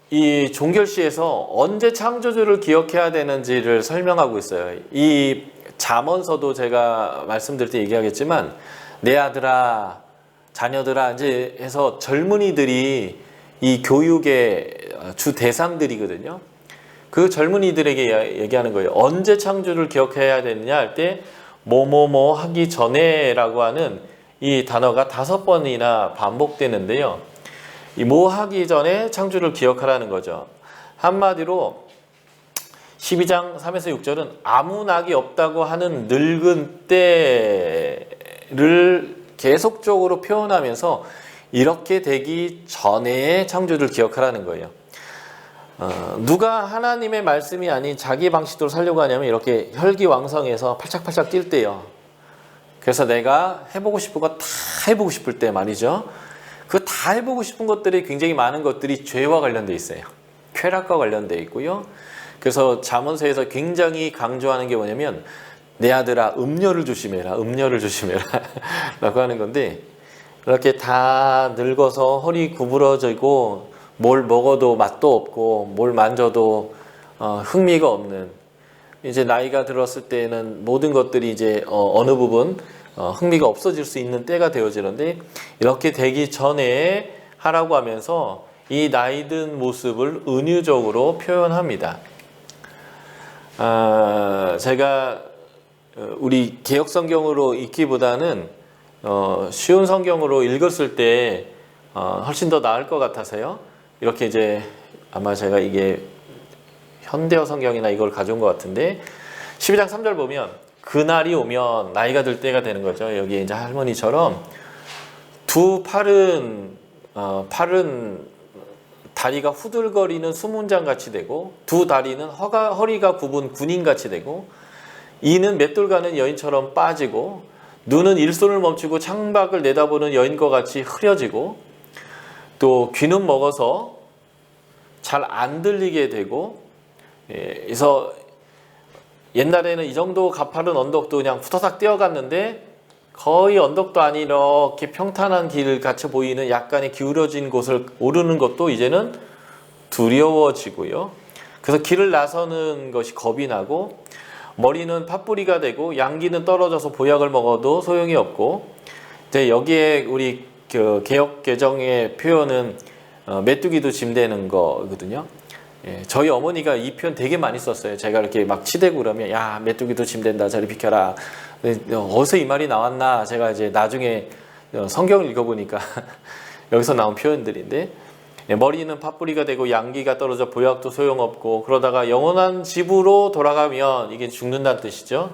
이 종결시에서 언제 창조주를 기억해야 되는지를 설명하고 있어요. 이 잠언서도 제가 말씀드릴 때 얘기하겠지만, 내 아들아, 자녀들아 이제 해서 젊은이들이 이 교육의 주 대상들이거든요. 그 젊은이들에게 얘기하는 거예요. 언제 창조를 기억해야 되느냐 할 때 뭐뭐뭐 하기 전에라고 하는 이 단어가 5번이나 반복되는데요. 이 뭐 하기 전에 창조를 기억하라는 거죠. 한마디로 12장 3에서 6절은 아무 낙이 없다고 하는 늙은 때를 계속적으로 표현하면서 이렇게 되기 전에 창조를 기억하라는 거예요. 누가 하나님의 말씀이 아닌 자기 방식대로 살려고 하냐면 이렇게 혈기왕성해서 팔짝팔짝 뛸 때요. 그래서 내가 해보고 싶은 거 다 해보고 싶을 때 말이죠. 그 다 해보고 싶은 것들이 굉장히 많은 것들이 죄와 관련돼 있어요. 쾌락과 관련돼 있고요. 그래서 잠언서에서 굉장히 강조하는 게 뭐냐면 내 아들아 음료를 조심해라. 음료를 조심해라 라고 하는 건데 이렇게 다 늙어서 허리 구부러지고 뭘 먹어도 맛도 없고 뭘 만져도 흥미가 없는 이제 나이가 들었을 때는 모든 것들이 이제 어느 부분 흥미가 없어질 수 있는 때가 되어지는데 이렇게 되기 전에 하라고 하면서 이 나이 든 모습을 은유적으로 표현합니다. 제가 우리 개역 성경으로 읽기보다는 쉬운 성경으로 읽었을 때 훨씬 더 나을 것 같아서요. 이렇게 이제 아마 제가 이게 현대어 성경이나 이걸 가져온 것 같은데 12장 3절 보면 그날이 오면 나이가 들 때가 되는 거죠. 여기 이제 할머니처럼 두 팔은 다리가 후들거리는 수문장 같이 되고 두 다리는 허리가 굽은 군인 같이 되고 이는 맷돌 가는 여인처럼 빠지고 눈은 일손을 멈추고 창밖을 내다보는 여인과 같이 흐려지고 또 귀는 먹어서 잘 안 들리게 되고 그래서 옛날에는 이 정도 가파른 언덕도 그냥 후다닥 뛰어갔는데 거의 언덕도 아닌 이렇게 평탄한 길 같이 보이는 약간의 기울어진 곳을 오르는 것도 이제는 두려워지고요. 그래서 길을 나서는 것이 겁이 나고 머리는 팥뿌리가 되고 양기는 떨어져서 보약을 먹어도 소용이 없고 이제 여기에 우리 개역 개정의 표현은 메뚜기도 짐되는 거거든요. 저희 어머니가 이 표현 되게 많이 썼어요. 제가 이렇게 막 치대고 그러면 야 메뚜기도 짐된다 저리 비켜라. 어디서 이 말이 나왔나 제가 이제 나중에 성경을 읽어보니까 여기서 나온 표현들인데 머리는 팥뿌리가 되고 양기가 떨어져 보약도 소용없고 그러다가 영원한 집으로 돌아가면 이게 죽는다는 뜻이죠.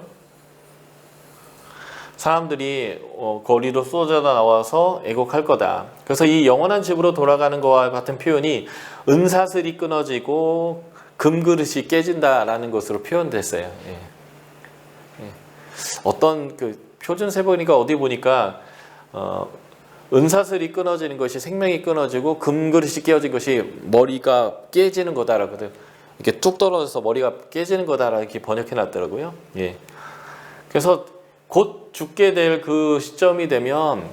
사람들이 거리로 쏟아져 나와서 애곡할 거다. 그래서 이 영원한 집으로 돌아가는 것과 같은 표현이 은사슬이 끊어지고 금그릇이 깨진다라는 것으로 표현됐어요. 어떤 그 표준 세번이가 어디 보니까 은사슬이 끊어지는 것이 생명이 끊어지고 금그릇이 깨어진 것이 머리가 깨지는 거다라고 이렇게 뚝 떨어져서 머리가 깨지는 거다라고 이렇게 번역해 놨더라고요. 그래서 곧 죽게 될 그 시점이 되면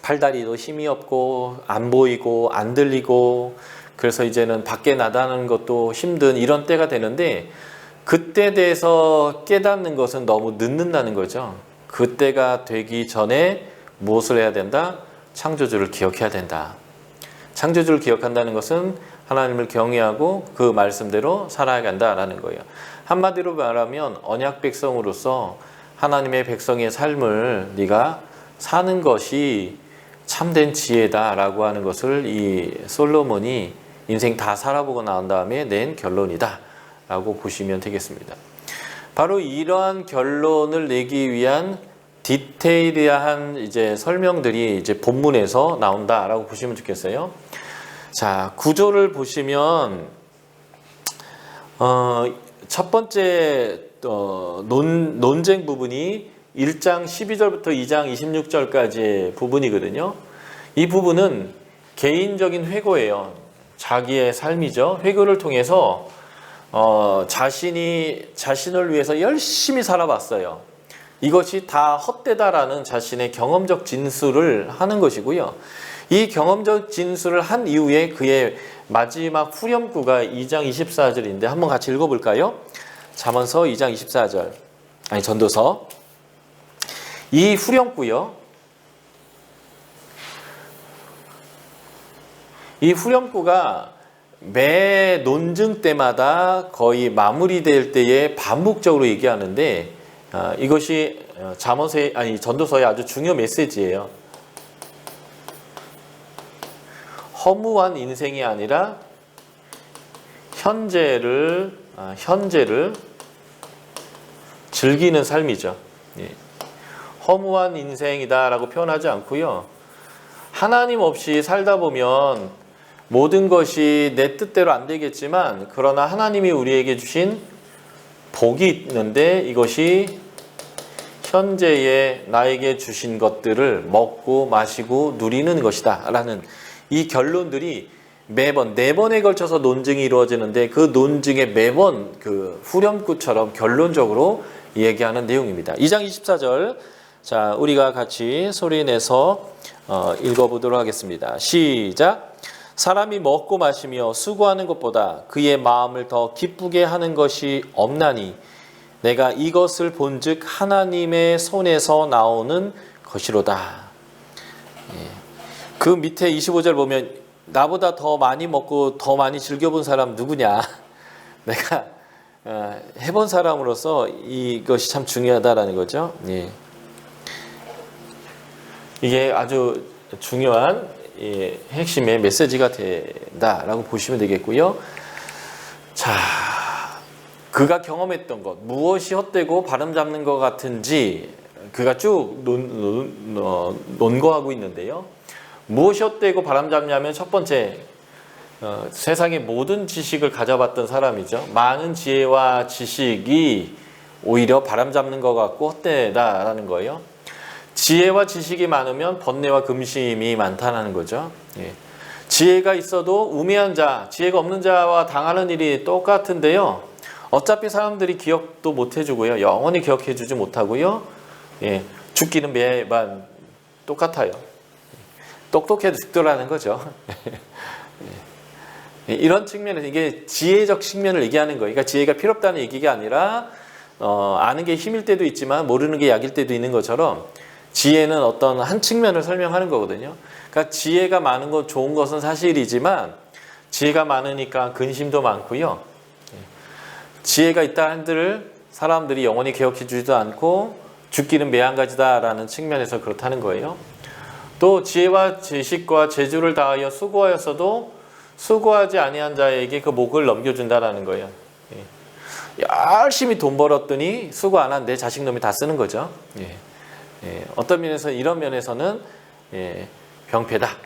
팔다리도 힘이 없고 안 보이고 안 들리고 그래서 이제는 밖에 나가는 것도 힘든 이런 때가 되는데 그때 대해서 깨닫는 것은 너무 늦는다는 거죠. 그때가 되기 전에 무엇을 해야 된다? 창조주를 기억해야 된다. 창조주를 기억한다는 것은 하나님을 경외하고 그 말씀대로 살아야 한다라는 거예요. 한마디로 말하면 언약 백성으로서 하나님의 백성의 삶을 네가 사는 것이 참된 지혜다라고 하는 것을 이 솔로몬이 인생 다 살아보고 나온 다음에 낸 결론이다 라고 보시면 되겠습니다. 바로 이러한 결론을 내기 위한 디테일한 이제 설명들이 이제 본문에서 나온다라고 보시면 좋겠어요. 자, 구조를 보시면 첫 번째 논쟁 부분이 1장 12절부터 2장 26절까지의 부분이거든요. 이 부분은 개인적인 회고예요. 자기의 삶이죠. 회고를 통해서 자신을 위해서 열심히 살아봤어요. 이것이 다 헛되다라는 자신의 경험적 진술을 하는 것이고요. 이 경험적 진술을 한 이후에 그의 마지막 후렴구가 2장 24절인데 한번 같이 읽어볼까요? 잠언서 2장 24절 전도서 이 후렴구요. 이 후렴구가 매 논증 때마다 거의 마무리될 때에 반복적으로 얘기하는데 이것이 전도서의 아주 중요 메시지예요. 허무한 인생이 아니라 현재를 즐기는 삶이죠. 예. 허무한 인생이다라고 표현하지 않고요. 하나님 없이 살다 보면 모든 것이 내 뜻대로 안 되겠지만 그러나 하나님이 우리에게 주신 복이 있는데 이것이 현재에 나에게 주신 것들을 먹고 마시고 누리는 것이다 라는 이 결론들이 매번 4번에 걸쳐서 논증이 이루어지는데 그 논증의 매번 그 후렴구처럼 결론적으로 얘기하는 내용입니다. 2장 24절 자 우리가 같이 소리내서 읽어보도록 하겠습니다. 시작. 사람이 먹고 마시며 수고하는 것보다 그의 마음을 더 기쁘게 하는 것이 없나니 내가 이것을 본즉 하나님의 손에서 나오는 것이로다. 그 밑에 25절 보면 나보다 더 많이 먹고 더 많이 즐겨본 사람 누구냐. 내가 해본 사람으로서 이것이 참 중요하다라는 거죠. 예. 이게 아주 중요한 핵심의 메시지가 된다라고 보시면 되겠고요. 자, 그가 경험했던 것, 무엇이 헛되고 바람잡는 것 같은지 그가 쭉 논거하고 있는데요. 무엇이 헛되고 바람잡냐면 첫 번째, 세상의 모든 지식을 가져봤던 사람이죠. 많은 지혜와 지식이 오히려 바람잡는 것 같고 헛되다라는 거예요. 지혜와 지식이 많으면 번뇌와 금심이 많다는 거죠. 예. 지혜가 있어도 우매한 자, 지혜가 없는 자와 당하는 일이 똑같은데요. 어차피 사람들이 기억도 못 해주고요. 영원히 기억해주지 못하고요. 예. 죽기는 매번 똑같아요. 똑똑해도 죽더라는 거죠. 예. 이런 측면에서 이게 지혜적 측면을 얘기하는 거예요. 그러니까 지혜가 필요 없다는 얘기가 아니라 아는 게 힘일 때도 있지만 모르는 게 약일 때도 있는 것처럼 지혜는 어떤 한 측면을 설명하는 거거든요. 그러니까 지혜가 많은 건 좋은 것은 사실이지만 지혜가 많으니까 근심도 많고요. 지혜가 있다 한들 사람들이 영원히 기억해 주지도 않고 죽기는 매한가지다라는 측면에서 그렇다는 거예요. 또 지혜와 지식과 재주를 다하여 수고하였어도 수고하지 아니한 자에게 그 목을 넘겨준다라는 거예요. 열심히 돈 벌었더니 수고 안 한 내 자식 놈이 다 쓰는 거죠. 어떤 면에서 이런 면에서는 병폐다.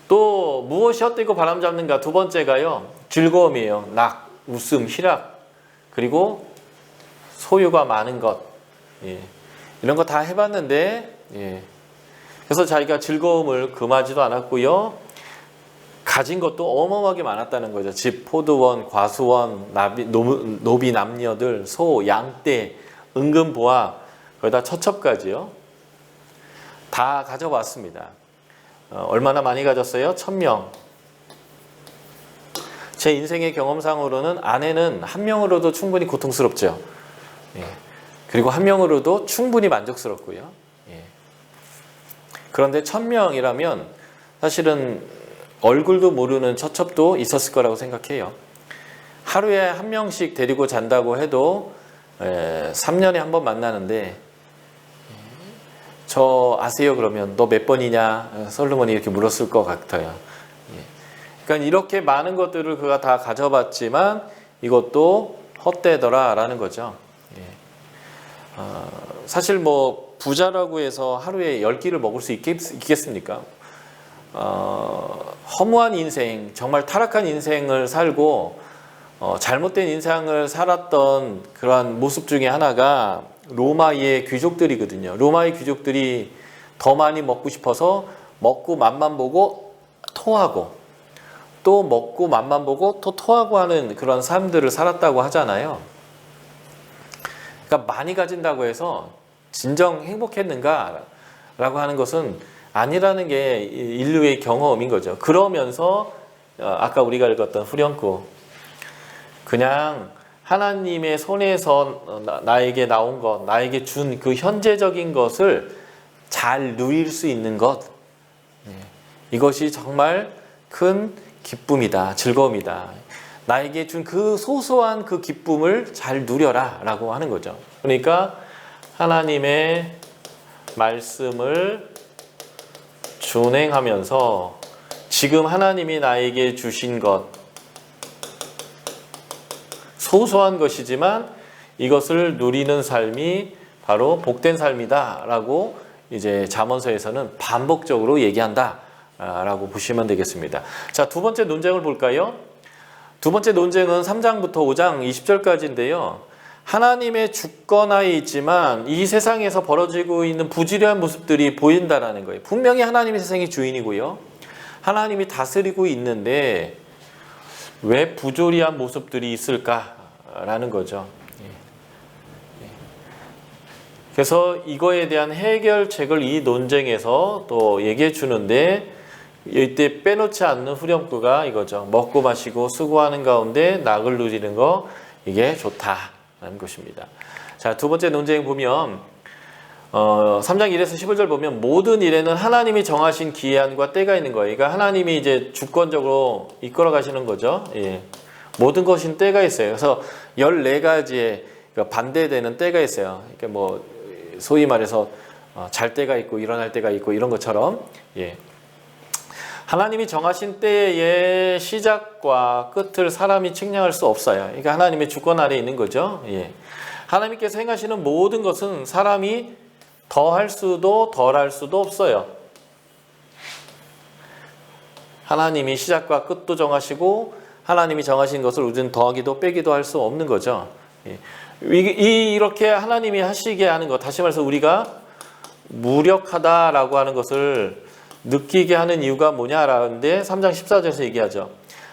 또 무엇이 헛되고 바람잡는가 두 번째가요. 즐거움이에요. 낙, 웃음, 희락 그리고 소유가 많은 것 이런 거 다 해봤는데 그래서 자기가 즐거움을 금하지도 않았고요. 가진 것도 어마어마하게 많았다는 거죠. 집, 포도원, 과수원, 노비 남녀들, 소, 양떼, 은금보화 거기다 처첩까지요. 다 가져왔습니다. 얼마나 많이 가졌어요? 1000명. 제 인생의 경험상으로는 아내는 한 명으로도 충분히 고통스럽죠. 그리고 한 명으로도 충분히 만족스럽고요. 그런데 1000명이라면 사실은 얼굴도 모르는 처첩도 있었을 거라고 생각해요. 하루에 한 명씩 데리고 잔다고 해도 3년에 한 번 만나는데 저 아세요? 그러면 너 몇 번이냐? 솔로몬이 이렇게 물었을 것 같아요. 그러니까 이렇게 많은 것들을 그가 다 가져봤지만 이것도 헛되더라라는 거죠. 사실 뭐 부자라고 해서 하루에 10끼를 먹을 수 있겠습니까? 허무한 인생, 정말 타락한 인생을 살고 잘못된 인생을 살았던 그러한 모습 중에 하나가 로마의 귀족들이거든요. 로마의 귀족들이 더 많이 먹고 싶어서 먹고 맛만 보고 토하고 또 먹고 맛만 보고 또 토하고 하는 그런 삶들을 살았다고 하잖아요. 그러니까 많이 가진다고 해서 진정 행복했는가 라고 하는 것은 아니라는 게 인류의 경험인 거죠. 그러면서 아까 우리가 읽었던 후렴구 그냥 하나님의 손에서 나에게 나온 것, 나에게 준 그 현재적인 것을 잘 누릴 수 있는 것 이것이 정말 큰 기쁨이다, 즐거움이다. 나에게 준 그 소소한 그 기쁨을 잘 누려라 라고 하는 거죠. 그러니까 하나님의 말씀을 준행하면서 지금 하나님이 나에게 주신 것, 소소한 것이지만 이것을 누리는 삶이 바로 복된 삶이다 라고 이제 잠언서에서는 반복적으로 얘기한다 라고 보시면 되겠습니다. 자, 두 번째 논쟁을 볼까요? 두 번째 논쟁은 3장부터 5장 20절까지인데요. 하나님의 주권하에 있지만 이 세상에서 벌어지고 있는 부지런한 모습들이 보인다라는 거예요. 분명히 하나님이 세상의 주인이고요. 하나님이 다스리고 있는데 왜 부조리한 모습들이 있을까라는 거죠. 그래서 이거에 대한 해결책을 이 논쟁에서 또 얘기해 주는데 이때 빼놓지 않는 후렴구가 이거죠. 먹고 마시고 수고하는 가운데 낙을 누리는 거 이게 좋다라는 것입니다. 자, 두 번째 논쟁 보면 3장 1에서 15절 보면 모든 일에는 하나님이 정하신 기한과 때가 있는 거예요. 그러니까 하나님이 이제 주권적으로 이끌어 가시는 거죠. 예. 모든 것인 때가 있어요. 그래서 14가지의 반대되는 때가 있어요. 그러니까 뭐 소위 말해서 잘 때가 있고 일어날 때가 있고 이런 것처럼 예. 하나님이 정하신 때의 시작과 끝을 사람이 측량할 수 없어요. 그러니까 하나님의 주권 아래에 있는 거죠. 예. 하나님께서 행하시는 모든 것은 사람이 더 할 수도 덜 할 수도 없어요. 하나님이 시작과 끝도 정하시고 하나님이 정하신 것을 우리는 더하기도 빼기도 할 수 없는 거죠. 예. 이렇게 하나님이 하시게 하는 것, 다시 말해서 우리가 무력하다라고 하는 것을 느끼게 하는 이유가 뭐냐라는데 3장 14절에서 얘기하죠.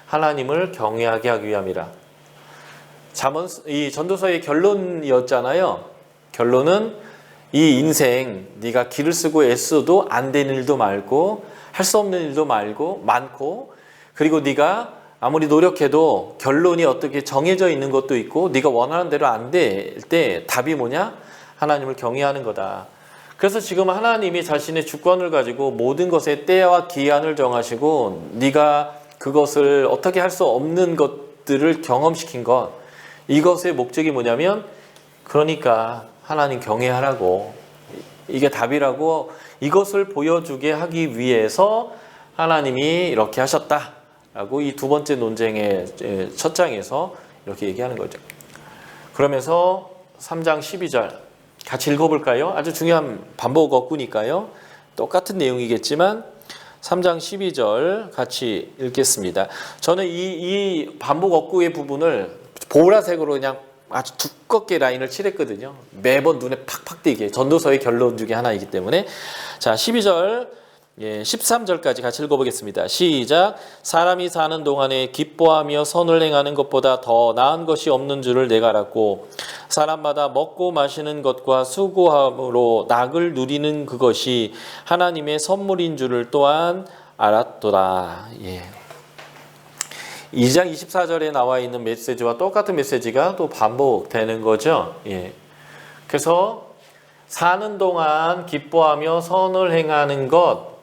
하나님을 경외하게 하기 위함이라. 이 전도서의 결론이었잖아요. 결론은 이 인생 네가 길을 쓰고 애써도 안 되는 일도 많고 할 수 없는 일도 많고 그리고 네가 아무리 노력해도 결론이 어떻게 정해져 있는 것도 있고 네가 원하는 대로 안 될 때 답이 뭐냐? 하나님을 경외하는 거다. 그래서 지금 하나님이 자신의 주권을 가지고 모든 것의 때와 기한을 정하시고 네가 그것을 어떻게 할 수 없는 것들을 경험시킨 것, 이것의 목적이 뭐냐면 그러니까 하나님 경외하라고, 이게 답이라고 이것을 보여주게 하기 위해서 하나님이 이렇게 하셨다라고 이 두 번째 논쟁의 첫 장에서 이렇게 얘기하는 거죠. 그러면서 3장 12절 같이 읽어볼까요? 아주 중요한 반복 어구니까요. 똑같은 내용이겠지만 3장 12절 같이 읽겠습니다. 저는 이 반복 어구의 부분을 보라색으로 그냥 아주 두껍게 라인을 칠했거든요. 매번 눈에 팍팍 띄게. 전도서의 결론 중에 하나이기 때문에. 자, 12절 13절까지 같이 읽어보겠습니다. 시작. 사람이 사는 동안에 기뻐하며 선을 행하는 것보다 더 나은 것이 없는 줄을 내가 알았고 사람마다 먹고 마시는 것과 수고함으로 낙을 누리는 그것이 하나님의 선물인 줄을 또한 알았도다. 예. 2장 24절에 나와 있는 메시지와 똑같은 메시지가 또 반복되는 거죠. 예. 그래서 사는 동안 기뻐하며 선을 행하는 것,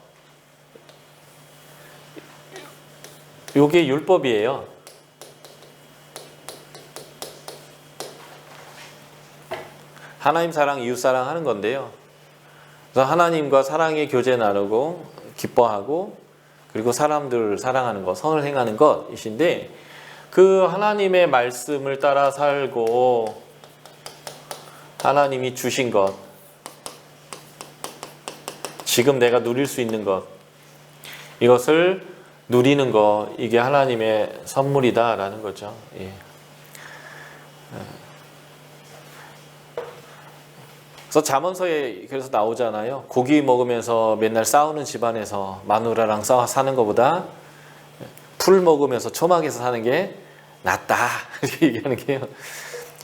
요게 율법이에요. 하나님 사랑, 이웃 사랑 하는 건데요. 그래서 하나님과 사랑의 교제 나누고 기뻐하고 그리고 사람들 사랑하는 것, 선을 행하는 것이신데 그 하나님의 말씀을 따라 살고 하나님이 주신 것, 지금 내가 누릴 수 있는 것, 이것을 누리는 것, 이게 하나님의 선물이다라는 거죠. 예. 그래서 잠언서에 그래서 나오잖아요. 고기 먹으면서 맨날 싸우는 집안에서 마누라랑 사는 것보다 풀 먹으면서 초막에서 사는 게 낫다 이렇게 얘기하는 게요.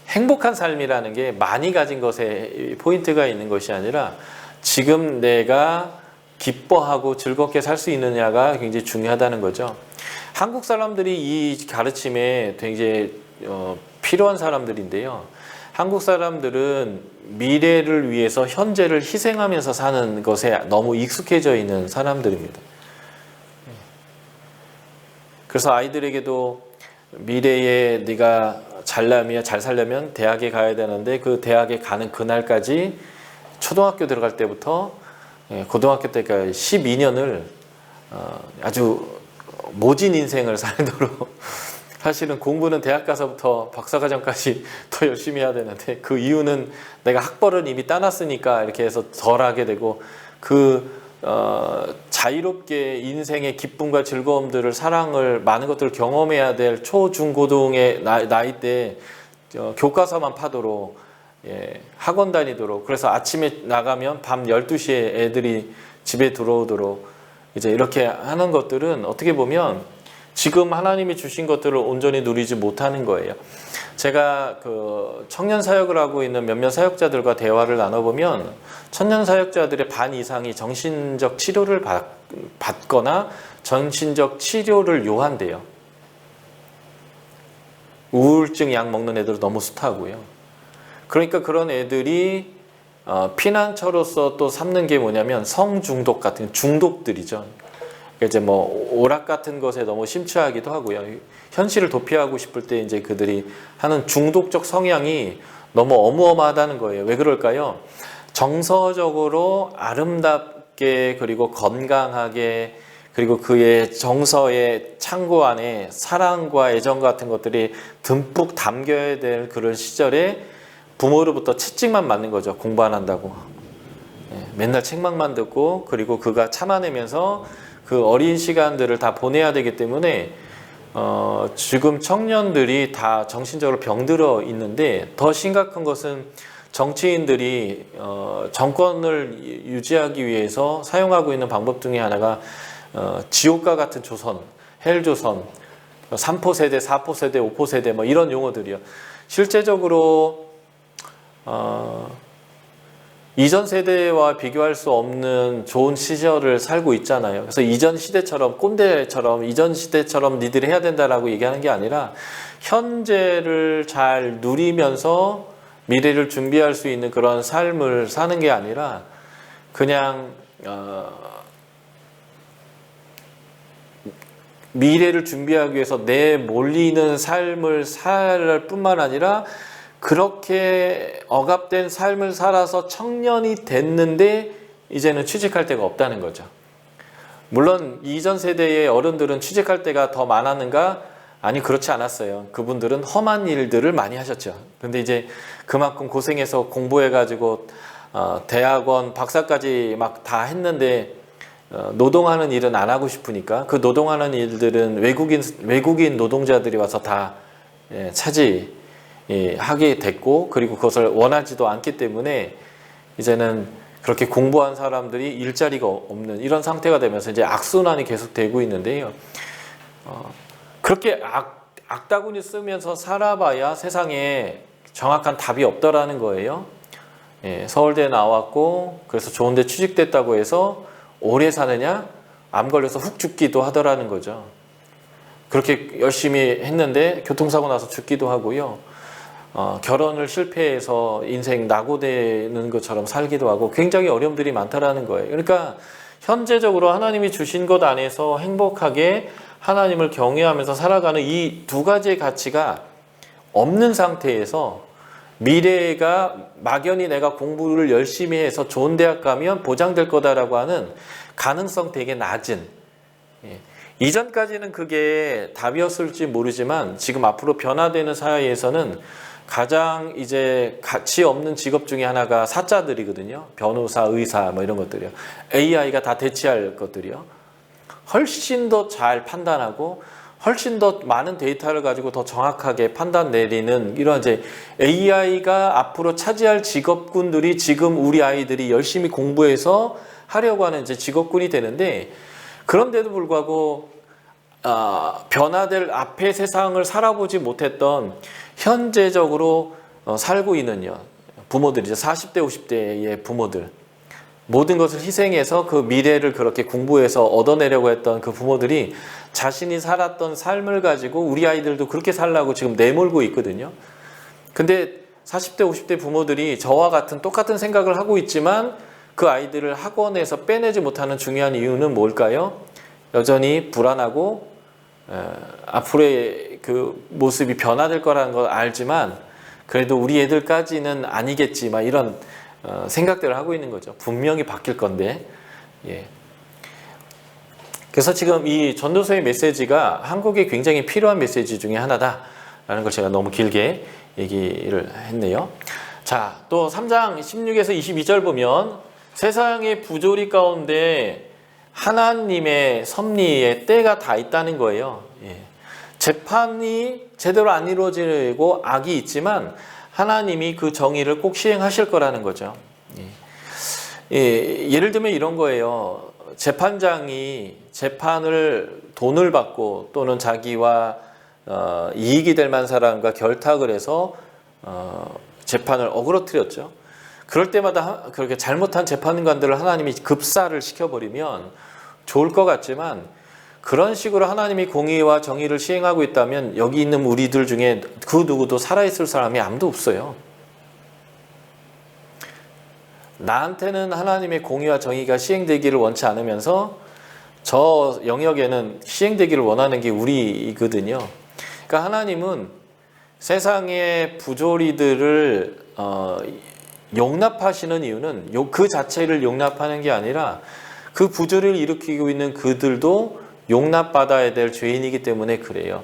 행복한 삶이라는 게 많이 가진 것에 포인트가 있는 것이 아니라 지금 내가 기뻐하고 즐겁게 살 수 있느냐가 굉장히 중요하다는 거죠. 한국 사람들이 이 가르침에 굉장히 필요한 사람들인데요. 한국 사람들은 미래를 위해서 현재를 희생하면서 사는 것에 너무 익숙해져 있는 사람들입니다. 그래서 아이들에게도 미래에 네가 잘 살려면 대학에 가야 되는데 그 대학에 가는 그날까지 초등학교 들어갈 때부터 고등학교 때까지 12년을 아주 모진 인생을 살도록 사실은 공부는 대학 가서부터 박사과정까지 더 열심히 해야 되는데 그 이유는 내가 학벌은 이미 따놨으니까 이렇게 해서 덜 하게 되고 자유롭게 인생의 기쁨과 즐거움들을 사랑을 많은 것들을 경험해야 될 초, 중, 고등의 나이 때 교과서만 파도록 학원 다니도록 그래서 아침에 나가면 밤 12시에 애들이 집에 들어오도록 이제 이렇게 하는 것들은 어떻게 보면 지금 하나님이 주신 것들을 온전히 누리지 못하는 거예요. 제가 그 청년 사역을 하고 있는 몇몇 사역자들과 대화를 나눠보면 청년 사역자들의 반 이상이 정신적 치료를 받거나 정신적 치료를 요한대요. 우울증 약 먹는 애들은 너무 숱하고요. 그러니까 그런 애들이 피난처로서 또 삼는 게 뭐냐면 성중독 같은 중독들이죠. 이제 뭐 오락 같은 것에 너무 심취하기도 하고요. 현실을 도피하고 싶을 때 이제 그들이 하는 중독적 성향이 너무 어마어마하다는 거예요. 왜 그럴까요? 정서적으로 아름답게 그리고 건강하게 그리고 그의 정서의 창고 안에 사랑과 애정 같은 것들이 듬뿍 담겨야 될 그런 시절에 부모로부터 채찍만 맞는 거죠. 공부 안 한다고. 맨날 책망만 듣고 그리고 그가 참아내면서 그 어린 시간들을 다 보내야 되기 때문에 지금 청년들이 다 정신적으로 병들어 있는데 더 심각한 것은 정치인들이 정권을 유지하기 위해서 사용하고 있는 방법 중에 하나가 지옥과 같은 조선, 헬조선, 3포 세대, 4포 세대, 5포 세대 뭐 이런 용어들이요. 실제적으로 이전 세대와 비교할 수 없는 좋은 시절을 살고 있잖아요. 그래서 이전 시대처럼 꼰대처럼 이전 시대처럼 니들이 해야 된다라고 얘기하는 게 아니라 현재를 잘 누리면서 미래를 준비할 수 있는 그런 삶을 사는 게 아니라 그냥 미래를 준비하기 위해서 내 몰리는 삶을 살 뿐만 아니라 그렇게 억압된 삶을 살아서 청년이 됐는데 이제는 취직할 데가 없다는 거죠. 물론 이전 세대의 어른들은 취직할 때가 더 많았는가? 아니, 그렇지 않았어요. 그분들은 험한 일들을 많이 하셨죠. 근데 이제 그만큼 고생해서 공부해가지고 대학원 박사까지 막 다 했는데 노동하는 일은 안 하고 싶으니까 그 노동하는 일들은 외국인 노동자들이 와서 다 하게 됐고 그리고 그것을 원하지도 않기 때문에 이제는 그렇게 공부한 사람들이 일자리가 없는 이런 상태가 되면서 이제 악순환이 계속되고 있는데요. 그렇게 악다구니 쓰면서 살아봐야 세상에 정확한 답이 없더라는 거예요. 서울대 나왔고 그래서 좋은 데 취직됐다고 해서 오래 사느냐? 암 걸려서 훅 죽기도 하더라는 거죠. 그렇게 열심히 했는데 교통사고 나서 죽기도 하고요. 결혼을 실패해서 인생 낙오되는 것처럼 살기도 하고 굉장히 어려움들이 많다라는 거예요. 그러니까 현재적으로 하나님이 주신 것 안에서 행복하게 하나님을 경외하면서 살아가는 이 두 가지의 가치가 없는 상태에서 미래가 막연히 내가 공부를 열심히 해서 좋은 대학 가면 보장될 거다라고 하는 가능성 되게 낮은 이전까지는 그게 답이었을지 모르지만 지금 앞으로 변화되는 사회에서는 가장 이제 가치 없는 직업 중에 하나가 사자들이거든요. 변호사, 의사 뭐 이런 것들이요. AI가 다 대체할 것들이요. 훨씬 더 잘 판단하고 훨씬 더 많은 데이터를 가지고 더 정확하게 판단 내리는 이런 이제 AI가 앞으로 차지할 직업군들이 지금 우리 아이들이 열심히 공부해서 하려고 하는 이제 직업군이 되는데 그런데도 불구하고 변화될 앞의 세상을 살아보지 못했던 현재적으로 살고 있는 부모들이죠. 40대, 50대의 부모들. 모든 것을 희생해서 그 미래를 그렇게 공부해서 얻어내려고 했던 그 부모들이 자신이 살았던 삶을 가지고 우리 아이들도 그렇게 살라고 지금 내몰고 있거든요. 근데 40대, 50대 부모들이 저와 같은 똑같은 생각을 하고 있지만 그 아이들을 학원에서 빼내지 못하는 중요한 이유는 뭘까요? 여전히 불안하고 앞으로의 그 모습이 변화될 거라는 걸 알지만 그래도 우리 애들까지는 아니겠지 막 이런 생각들을 하고 있는 거죠. 분명히 바뀔 건데. 예. 그래서 지금 이 전도서의 메시지가 한국에 굉장히 필요한 메시지 중에 하나다라는 걸 제가 너무 길게 얘기를 했네요. 자, 또 3장 16에서 22절 보면 세상의 부조리 가운데 하나님의 섭리의 때가 다 있다는 거예요. 예. 재판이 제대로 안 이루어지고 악이 있지만 하나님이 그 정의를 꼭 시행하실 거라는 거죠. 예. 예를 들면 이런 거예요. 재판장이 재판을 돈을 받고 또는 자기와 이익이 될 만한 사람과 결탁을 해서 재판을 어그러뜨렸죠. 그럴 때마다 그렇게 잘못한 재판관들을 하나님이 급사를 시켜버리면 좋을 것 같지만 그런 식으로 하나님이 공의와 정의를 시행하고 있다면 여기 있는 우리들 중에 그 누구도 살아있을 사람이 아무도 없어요. 나한테는 하나님의 공의와 정의가 시행되기를 원치 않으면서 저 영역에는 시행되기를 원하는 게 우리이거든요. 그러니까 하나님은 세상의 부조리들을 용납하시는 이유는 그 자체를 용납하는 게 아니라 그 부조리를 일으키고 있는 그들도 용납받아야 될 죄인이기 때문에 그래요.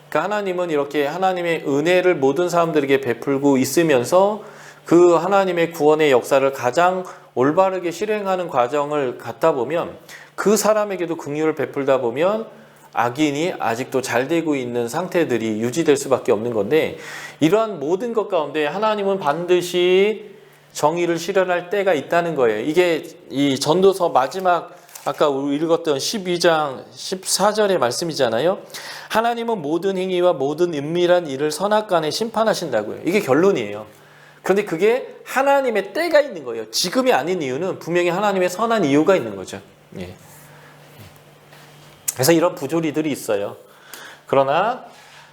그러니까 하나님은 이렇게 하나님의 은혜를 모든 사람들에게 베풀고 있으면서 그 하나님의 구원의 역사를 가장 올바르게 실행하는 과정을 갖다 보면 그 사람에게도 긍휼을 베풀다 보면 악인이 아직도 잘 되고 있는 상태들이 유지될 수밖에 없는 건데 이러한 모든 것 가운데 하나님은 반드시 정의를 실현할 때가 있다는 거예요. 이게 이 전도서 마지막 아까 읽었던 12장 14절의 말씀이잖아요. 하나님은 모든 행위와 모든 은밀한 일을 선악간에 심판하신다고요. 이게 결론이에요. 그런데 그게 하나님의 때가 있는 거예요. 지금이 아닌 이유는 분명히 하나님의 선한 이유가 있는 거죠. 예. 그래서 이런 부조리들이 있어요. 그러나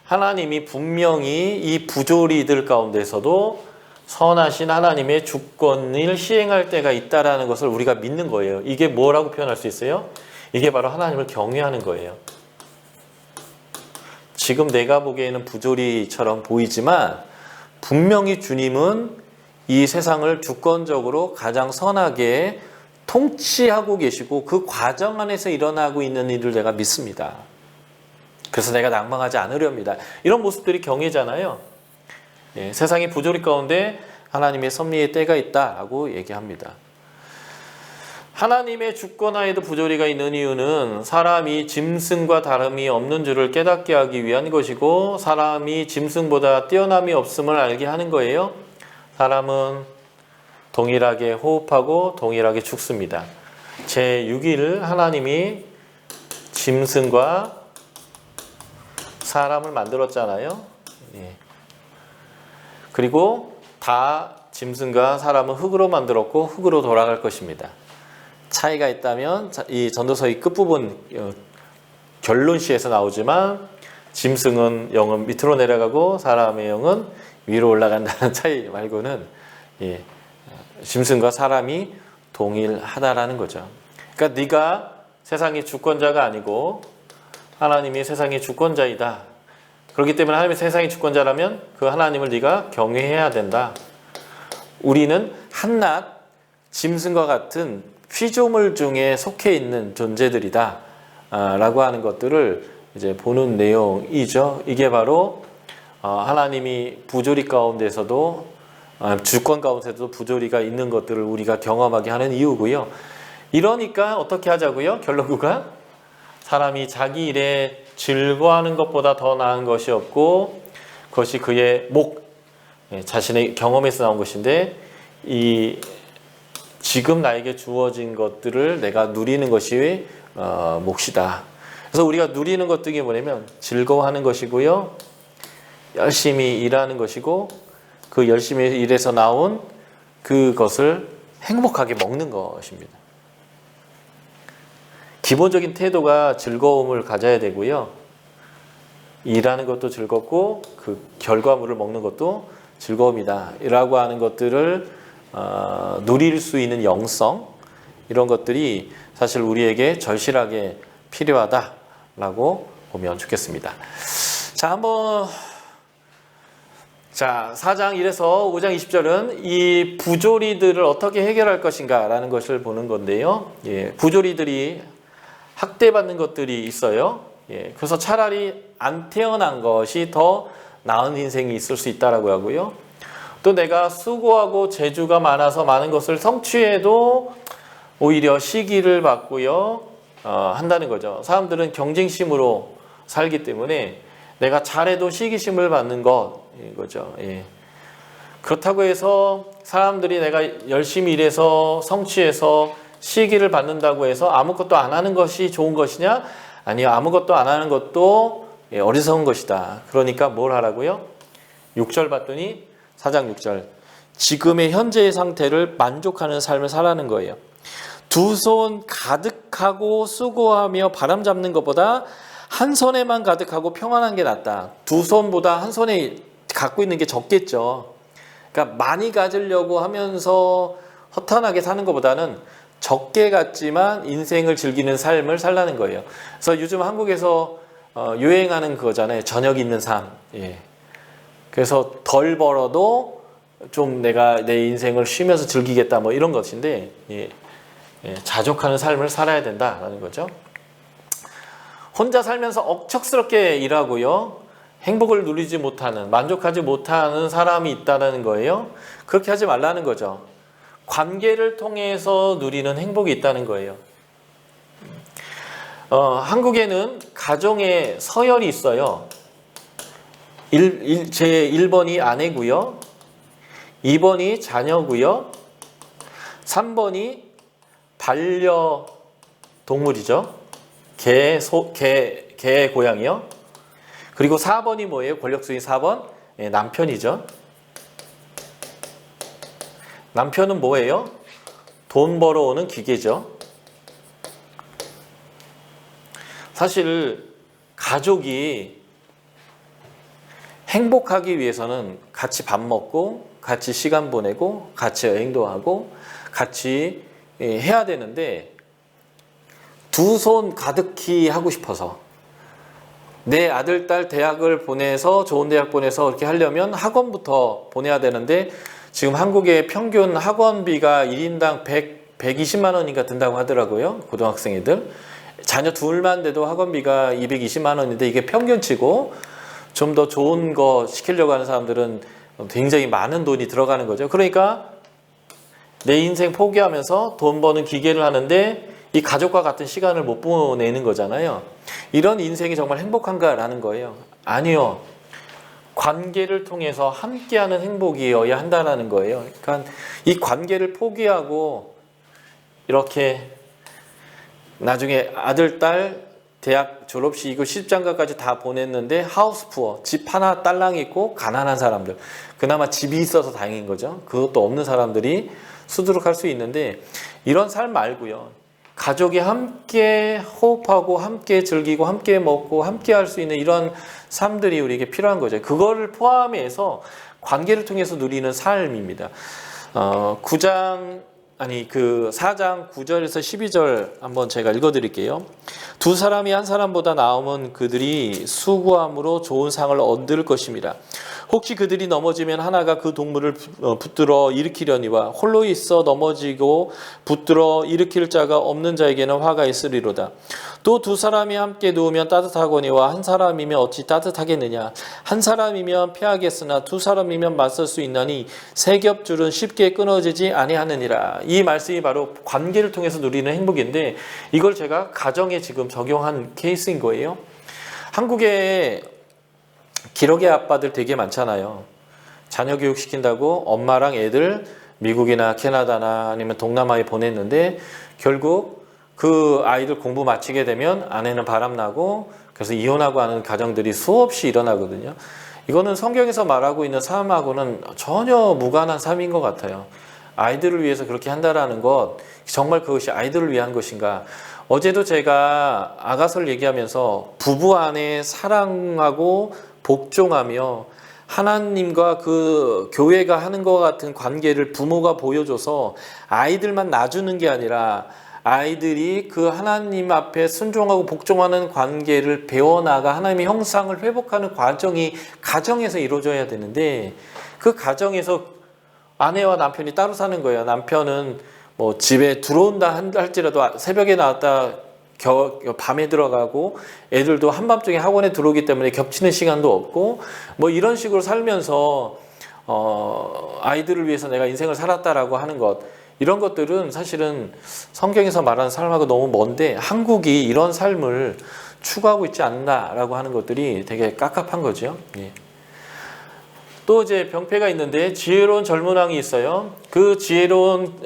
하나님이 분명히 이 부조리들 가운데서도 선하신 하나님의 주권을 시행할 때가 있다라는 것을 우리가 믿는 거예요. 이게 뭐라고 표현할 수 있어요? 이게 바로 하나님을 경외하는 거예요. 지금 내가 보기에는 부조리처럼 보이지만 분명히 주님은 이 세상을 주권적으로 가장 선하게 통치하고 계시고 그 과정 안에서 일어나고 있는 일을 내가 믿습니다. 그래서 내가 낭망하지 않으렵니다. 이런 모습들이 경외잖아요. 예, 세상의 부조리 가운데 하나님의 섭리의 때가 있다라고 얘기합니다. 하나님의 주권하에도 부조리가 있는 이유는 사람이 짐승과 다름이 없는 줄을 깨닫게 하기 위한 것이고 사람이 짐승보다 뛰어남이 없음을 알게 하는 거예요. 사람은 동일하게 호흡하고 동일하게 죽습니다. 제6일 하나님이 짐승과 사람을 만들었잖아요. 예. 그리고 다 짐승과 사람은 흙으로 만들었고 흙으로 돌아갈 것입니다. 차이가 있다면 이 전도서의 끝부분 결론시에서 나오지만 짐승은 영은 밑으로 내려가고 사람의 영은 위로 올라간다는 차이 말고는 예, 짐승과 사람이 동일하다라는 거죠. 그러니까 네가 세상의 주권자가 아니고 하나님이 세상의 주권자이다. 그렇기 때문에 하나님이 세상의 주권자라면 그 하나님을 네가 경외해야 된다. 우리는 한낱 짐승과 같은 피조물 중에 속해 있는 존재들이다. 라고 하는 것들을 이제 보는 내용이죠. 이게 바로 하나님이 부조리 가운데서도 주권 가운데서도 부조리가 있는 것들을 우리가 경험하게 하는 이유고요. 이러니까 어떻게 하자고요? 결론구가 사람이 자기 일에 즐거워하는 것보다 더 나은 것이 없고 그것이 그의 자신의 경험에서 나온 것인데 이 지금 나에게 주어진 것들을 내가 누리는 것이 몫이다. 그래서 우리가 누리는 것들이 뭐냐면 즐거워하는 것이고요. 열심히 일하는 것이고 그 열심히 일해서 나온 그것을 행복하게 먹는 것입니다. 기본적인 태도가 즐거움을 가져야 되고요. 일하는 것도 즐겁고 그 결과물을 먹는 것도 즐거움이다. 라고 하는 것들을 누릴 수 있는 영성 이런 것들이 사실 우리에게 절실하게 필요하다라고 보면 좋겠습니다. 자, 한번 자, 4장 1에서 5장 20절은 이 부조리들을 어떻게 해결할 것인가 라는 것을 보는 건데요. 예, 부조리들이 학대받는 것들이 있어요. 예, 그래서 차라리 안 태어난 것이 더 나은 인생이 있을 수 있다라고 하고요. 또 내가 수고하고 재주가 많아서 많은 것을 성취해도 오히려 시기를 받고요. 한다는 거죠. 사람들은 경쟁심으로 살기 때문에 내가 잘해도 시기심을 받는 것 이거죠. 예. 그렇다고 해서 사람들이 내가 열심히 일해서 성취해서 시기를 받는다고 해서 아무것도 안 하는 것이 좋은 것이냐? 아니요. 아무것도 안 하는 것도 어리석은 것이다. 그러니까 뭘 하라고요? 6절 봤더니 4장 6절 지금의 현재의 상태를 만족하는 삶을 살라는 거예요. 두 손 가득하고 수고하며 바람 잡는 것보다 한 손에만 가득하고 평안한 게 낫다. 두 손보다 한 손에 갖고 있는 게 적겠죠. 그러니까 많이 가지려고 하면서 허탄하게 사는 것보다는 적게 갖지만 인생을 즐기는 삶을 살라는 거예요. 그래서 요즘 한국에서 유행하는 그거잖아요. 저녁 있는 삶. 예. 그래서 덜 벌어도 좀 내가 내 인생을 쉬면서 즐기겠다 뭐 이런 것인데 예. 예. 자족하는 삶을 살아야 된다라는 거죠. 혼자 살면서 억척스럽게 일하고요. 행복을 누리지 못하는, 만족하지 못하는 사람이 있다는 거예요. 그렇게 하지 말라는 거죠. 관계를 통해서 누리는 행복이 있다는 거예요. 한국에는 가정에 서열이 있어요. 제 1번이 아내고요. 2번이 자녀고요. 3번이 반려동물이죠. 개, 고양이요. 그리고 4번이 뭐예요? 권력수인 4번? 예, 남편이죠. 남편은 뭐예요? 돈 벌어오는 기계죠. 사실 가족이 행복하기 위해서는 같이 밥 먹고 같이 시간 보내고 같이 여행도 하고 같이 해야 되는데 두 손 가득히 하고 싶어서 내 아들, 딸 대학을 보내서 좋은 대학 보내서 이렇게 하려면 학원부터 보내야 되는데 지금 한국의 평균 학원비가 1인당 120만 원인가 든다고 하더라고요. 고등학생 애들. 자녀 둘만 돼도 학원비가 220만 원인데 이게 평균치고 좀 더 좋은 거 시키려고 하는 사람들은 굉장히 많은 돈이 들어가는 거죠. 그러니까 내 인생 포기하면서 돈 버는 기계를 하는데 이 가족과 같은 시간을 못 보내는 거잖아요. 이런 인생이 정말 행복한가라는 거예요. 아니요. 관계를 통해서 함께하는 행복이어야 한다는 거예요. 그러니까 이 관계를 포기하고 이렇게 나중에 아들, 딸 대학 졸업식이고 시집장가까지 다 보냈는데 하우스푸어, 집 하나 딸랑 있고 가난한 사람들. 그나마 집이 있어서 다행인 거죠. 그것도 없는 사람들이 수두룩할 수 있는데 이런 삶 말고요. 가족이 함께 호흡하고 함께 즐기고 함께 먹고 함께 할 수 있는 이런 삶들이 우리에게 필요한 거죠. 그거를 포함해서 관계를 통해서 누리는 삶입니다. 4장 9절에서 12절 한번 제가 읽어드릴게요. 두 사람이 한 사람보다 나으면 그들이 수고함으로 좋은 상을 얻을 것입니다. 혹시 그들이 넘어지면 하나가 그 동물을 붙들어 일으키려니와 홀로 있어 넘어지고 붙들어 일으킬 자가 없는 자에게는 화가 있으리로다. 또 두 사람이 함께 누우면 따뜻하거니와 한 사람이면 어찌 따뜻하겠느냐. 한 사람이면 피하겠으나 두 사람이면 맞설 수 있나니 세 겹줄은 쉽게 끊어지지 아니하느니라. 이 말씀이 바로 관계를 통해서 누리는 행복인데 이걸 제가 가정에 지금 적용한 케이스인 거예요. 한국에 기러기 아빠들 되게 많잖아요. 자녀 교육 시킨다고 엄마랑 애들 미국이나 캐나다나 아니면 동남아에 보냈는데 결국 그 아이들 공부 마치게 되면 아내는 바람나고 그래서 이혼하고 하는 가정들이 수없이 일어나거든요. 이거는 성경에서 말하고 있는 삶하고는 전혀 무관한 삶인 것 같아요. 아이들을 위해서 그렇게 한다라는 것 정말 그것이 아이들을 위한 것인가. 어제도 제가 아가서를 얘기하면서 부부 안에 사랑하고 복종하며 하나님과 그 교회가 하는 것 같은 관계를 부모가 보여줘서 아이들만 놔주는 게 아니라 아이들이 그 하나님 앞에 순종하고 복종하는 관계를 배워나가 하나님의 형상을 회복하는 과정이 가정에서 이루어져야 되는데, 그 가정에서 아내와 남편이 따로 사는 거예요. 남편은 뭐 집에 들어온다 할지라도 새벽에 나왔다 밤에 들어가고, 애들도 한밤중에 학원에 들어오기 때문에 겹치는 시간도 없고, 뭐 이런 식으로 살면서 아이들을 위해서 내가 인생을 살았다라고 하는 것, 이런 것들은 사실은 성경에서 말하는 삶하고 너무 먼데, 한국이 이런 삶을 추구하고 있지 않나라고 하는 것들이 되게 깝깝한 거죠. 예. 또 이제 병폐가 있는데, 지혜로운 젊은 왕이 있어요. 그 지혜로운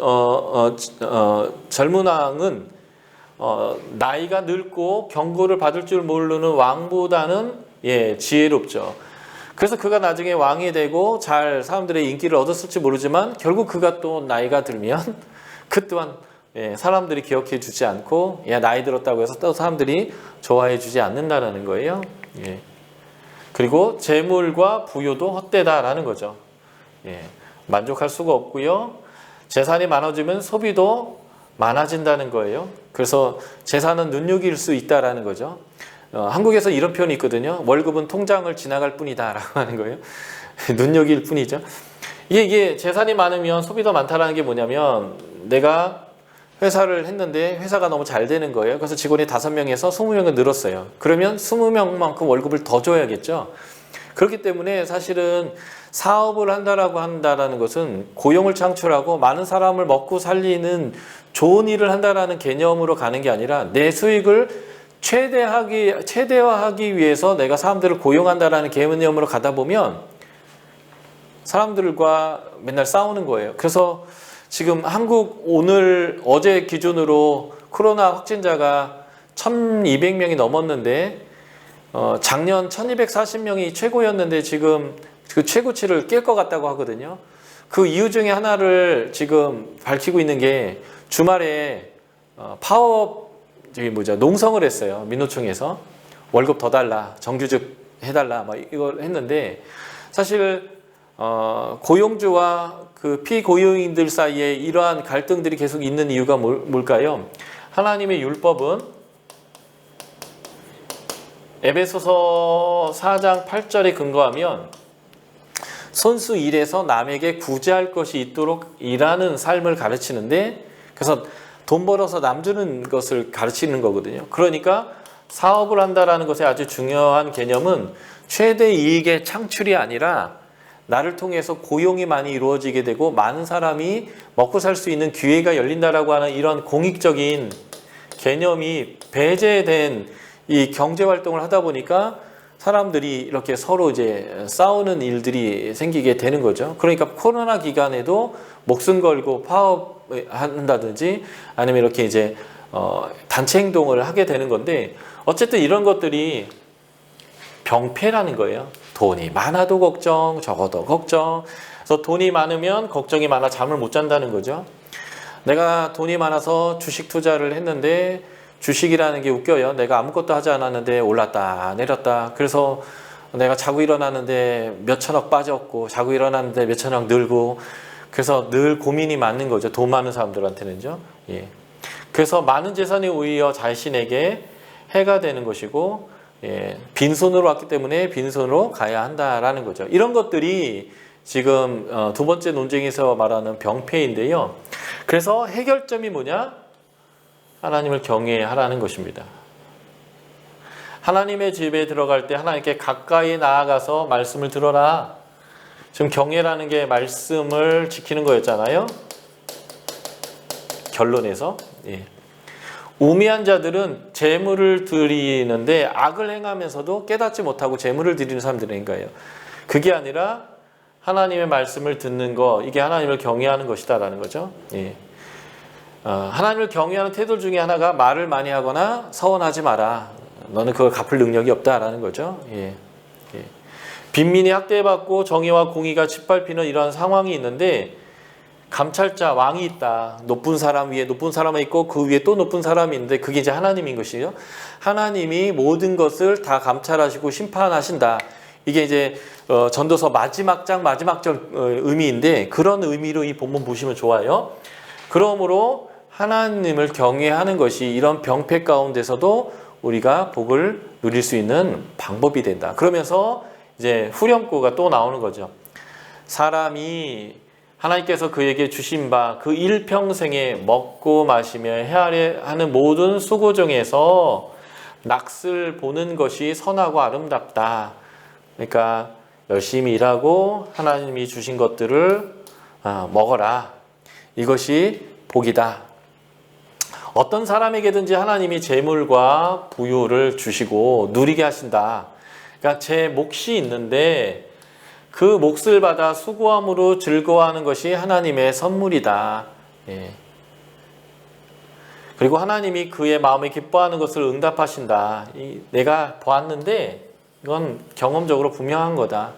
젊은 왕은 나이가 늙고 경고를 받을 줄 모르는 왕보다는 지혜롭죠. 그래서 그가 나중에 왕이 되고 잘 사람들의 인기를 얻었을지 모르지만, 결국 그가 또 나이가 들면 그 또한 사람들이 기억해 주지 않고, 나이 들었다고 해서 또 사람들이 좋아해 주지 않는다라는 거예요. 그리고 재물과 부유도 헛되다라는 거죠. 만족할 수가 없고요. 재산이 많아지면 소비도 많아진다는 거예요. 그래서 재산은 눈요길 수 있다라는 거죠. 한국에서 이런 표현이 있거든요. 월급은 통장을 지나갈 뿐이다 라고 하는 거예요. 눈요길 뿐이죠. 이게 재산이 많으면 소비도 많다라는 게 뭐냐면, 내가 회사를 했는데 회사가 너무 잘 되는 거예요. 그래서 직원이 5명에서 20명을 늘었어요. 그러면 20명만큼 월급을 더 줘야겠죠. 그렇기 때문에 사실은 사업을 한다라는 것은 고용을 창출하고 많은 사람을 먹고 살리는 좋은 일을 한다라는 개념으로 가는 게 아니라, 내 수익을 최대화하기 위해서 내가 사람들을 고용한다라는 개념으로 가다 보면 사람들과 맨날 싸우는 거예요. 그래서 지금 한국 어제 기준으로 코로나 확진자가 1200명이 넘었는데, 작년 1240명이 최고였는데 지금 그 최고치를 깰 것 같다고 하거든요. 그 이유 중에 하나를 지금 밝히고 있는 게, 주말에 농성을 했어요. 민노총에서 월급 더 달라, 정규직 해달라, 막 이걸 했는데, 사실 고용주와 그 피고용인들 사이에 이러한 갈등들이 계속 있는 이유가 뭘까요? 하나님의 율법은 에베소서 4장 8절에 근거하면 손수 일해서 남에게 구제할 것이 있도록 일하는 삶을 가르치는데, 그래서 돈 벌어서 남 주는 것을 가르치는 거거든요. 그러니까 사업을 한다라는 것의 아주 중요한 개념은 최대 이익의 창출이 아니라, 나를 통해서 고용이 많이 이루어지게 되고 많은 사람이 먹고 살 수 있는 기회가 열린다라고 하는 이런 공익적인 개념이 배제된 이 경제 활동을 하다 보니까 사람들이 이렇게 서로 이제 싸우는 일들이 생기게 되는 거죠. 그러니까 코로나 기간에도 목숨 걸고 파업한다든지 아니면 이렇게 이제 단체 행동을 하게 되는 건데, 어쨌든 이런 것들이 병폐라는 거예요. 돈이 많아도 걱정, 적어도 걱정. 그래서 돈이 많으면 걱정이 많아 잠을 못 잔다는 거죠. 내가 돈이 많아서 주식 투자를 했는데, 주식이라는 게 웃겨요. 내가 아무것도 하지 않았는데 올랐다 내렸다. 그래서 내가 자고 일어나는데 몇천억 빠졌고, 자고 일어나는데 몇천억 늘고, 그래서 늘 고민이 많은 거죠. 돈 많은 사람들한테는요. 그래서 많은 재산이 오히려 자신에게 해가 되는 것이고, 빈손으로 왔기 때문에 빈손으로 가야 한다라는 거죠. 이런 것들이 지금 두 번째 논쟁에서 말하는 병폐인데요. 그래서 해결점이 뭐냐? 하나님을 경외하라는 것입니다. 하나님의 집에 들어갈 때 하나님께 가까이 나아가서 말씀을 들어라. 지금 경외라는 게 말씀을 지키는 거였잖아요. 결론에서. 우매한 자들은 재물을 드리는데 악을 행하면서도 깨닫지 못하고 재물을 드리는 사람들인 거예요. 그게 아니라 하나님의 말씀을 듣는 거, 이게 하나님을 경외하는 것이다라는 거죠. 하나님을 경외하는 태도 중에 하나가 말을 많이 하거나 서원하지 마라. 너는 그걸 갚을 능력이 없다라는 거죠. 빈민이 학대받고 정의와 공의가 짓밟히는 이런 상황이 있는데, 감찰자 왕이 있다. 높은 사람 위에 높은 사람이 있고 그 위에 또 높은 사람이 있는데, 그게 이제 하나님인 것이죠. 하나님이 모든 것을 다 감찰하시고 심판하신다. 이게 이제 전도서 마지막 장 마지막 절 의미인데, 그런 의미로 이 본문 보시면 좋아요. 그러므로 하나님을 경외하는 것이 이런 병폐 가운데서도 우리가 복을 누릴 수 있는 방법이 된다. 그러면서 이제 후렴구가 또 나오는 거죠. 사람이 하나님께서 그에게 주신 바 그 일평생에 먹고 마시며 헤아려 하는 모든 수고 중에서 낙을 보는 것이 선하고 아름답다. 그러니까 열심히 일하고 하나님이 주신 것들을 먹어라. 이것이 복이다. 어떤 사람에게든지 하나님이 재물과 부유를 주시고 누리게 하신다. 그러니까 제 몫이 있는데 그 몫을 받아 수고함으로 즐거워하는 것이 하나님의 선물이다. 예. 그리고 하나님이 그의 마음에 기뻐하는 것을 응답하신다. 내가 보았는데 이건 경험적으로 분명한 거다.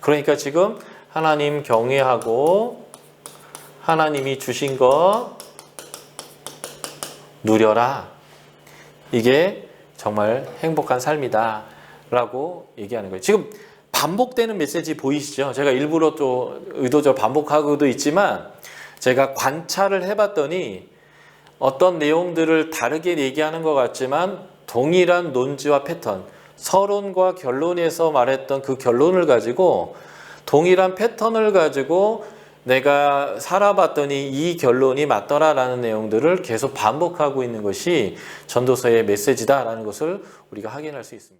그러니까 지금 하나님 경외하고 하나님이 주신 것 누려라. 이게 정말 행복한 삶이다 라고 얘기하는 거예요. 지금 반복되는 메시지 보이시죠? 제가 일부러 또 의도적으로 반복하고도 있지만 제가 관찰을 해봤더니 어떤 내용들을 다르게 얘기하는 것 같지만 동일한 논지와 패턴, 서론과 결론에서 말했던 그 결론을 가지고 동일한 패턴을 가지고 내가 살아봤더니 이 결론이 맞더라라는 내용들을 계속 반복하고 있는 것이 전도서의 메시지다라는 것을 우리가 확인할 수 있습니다.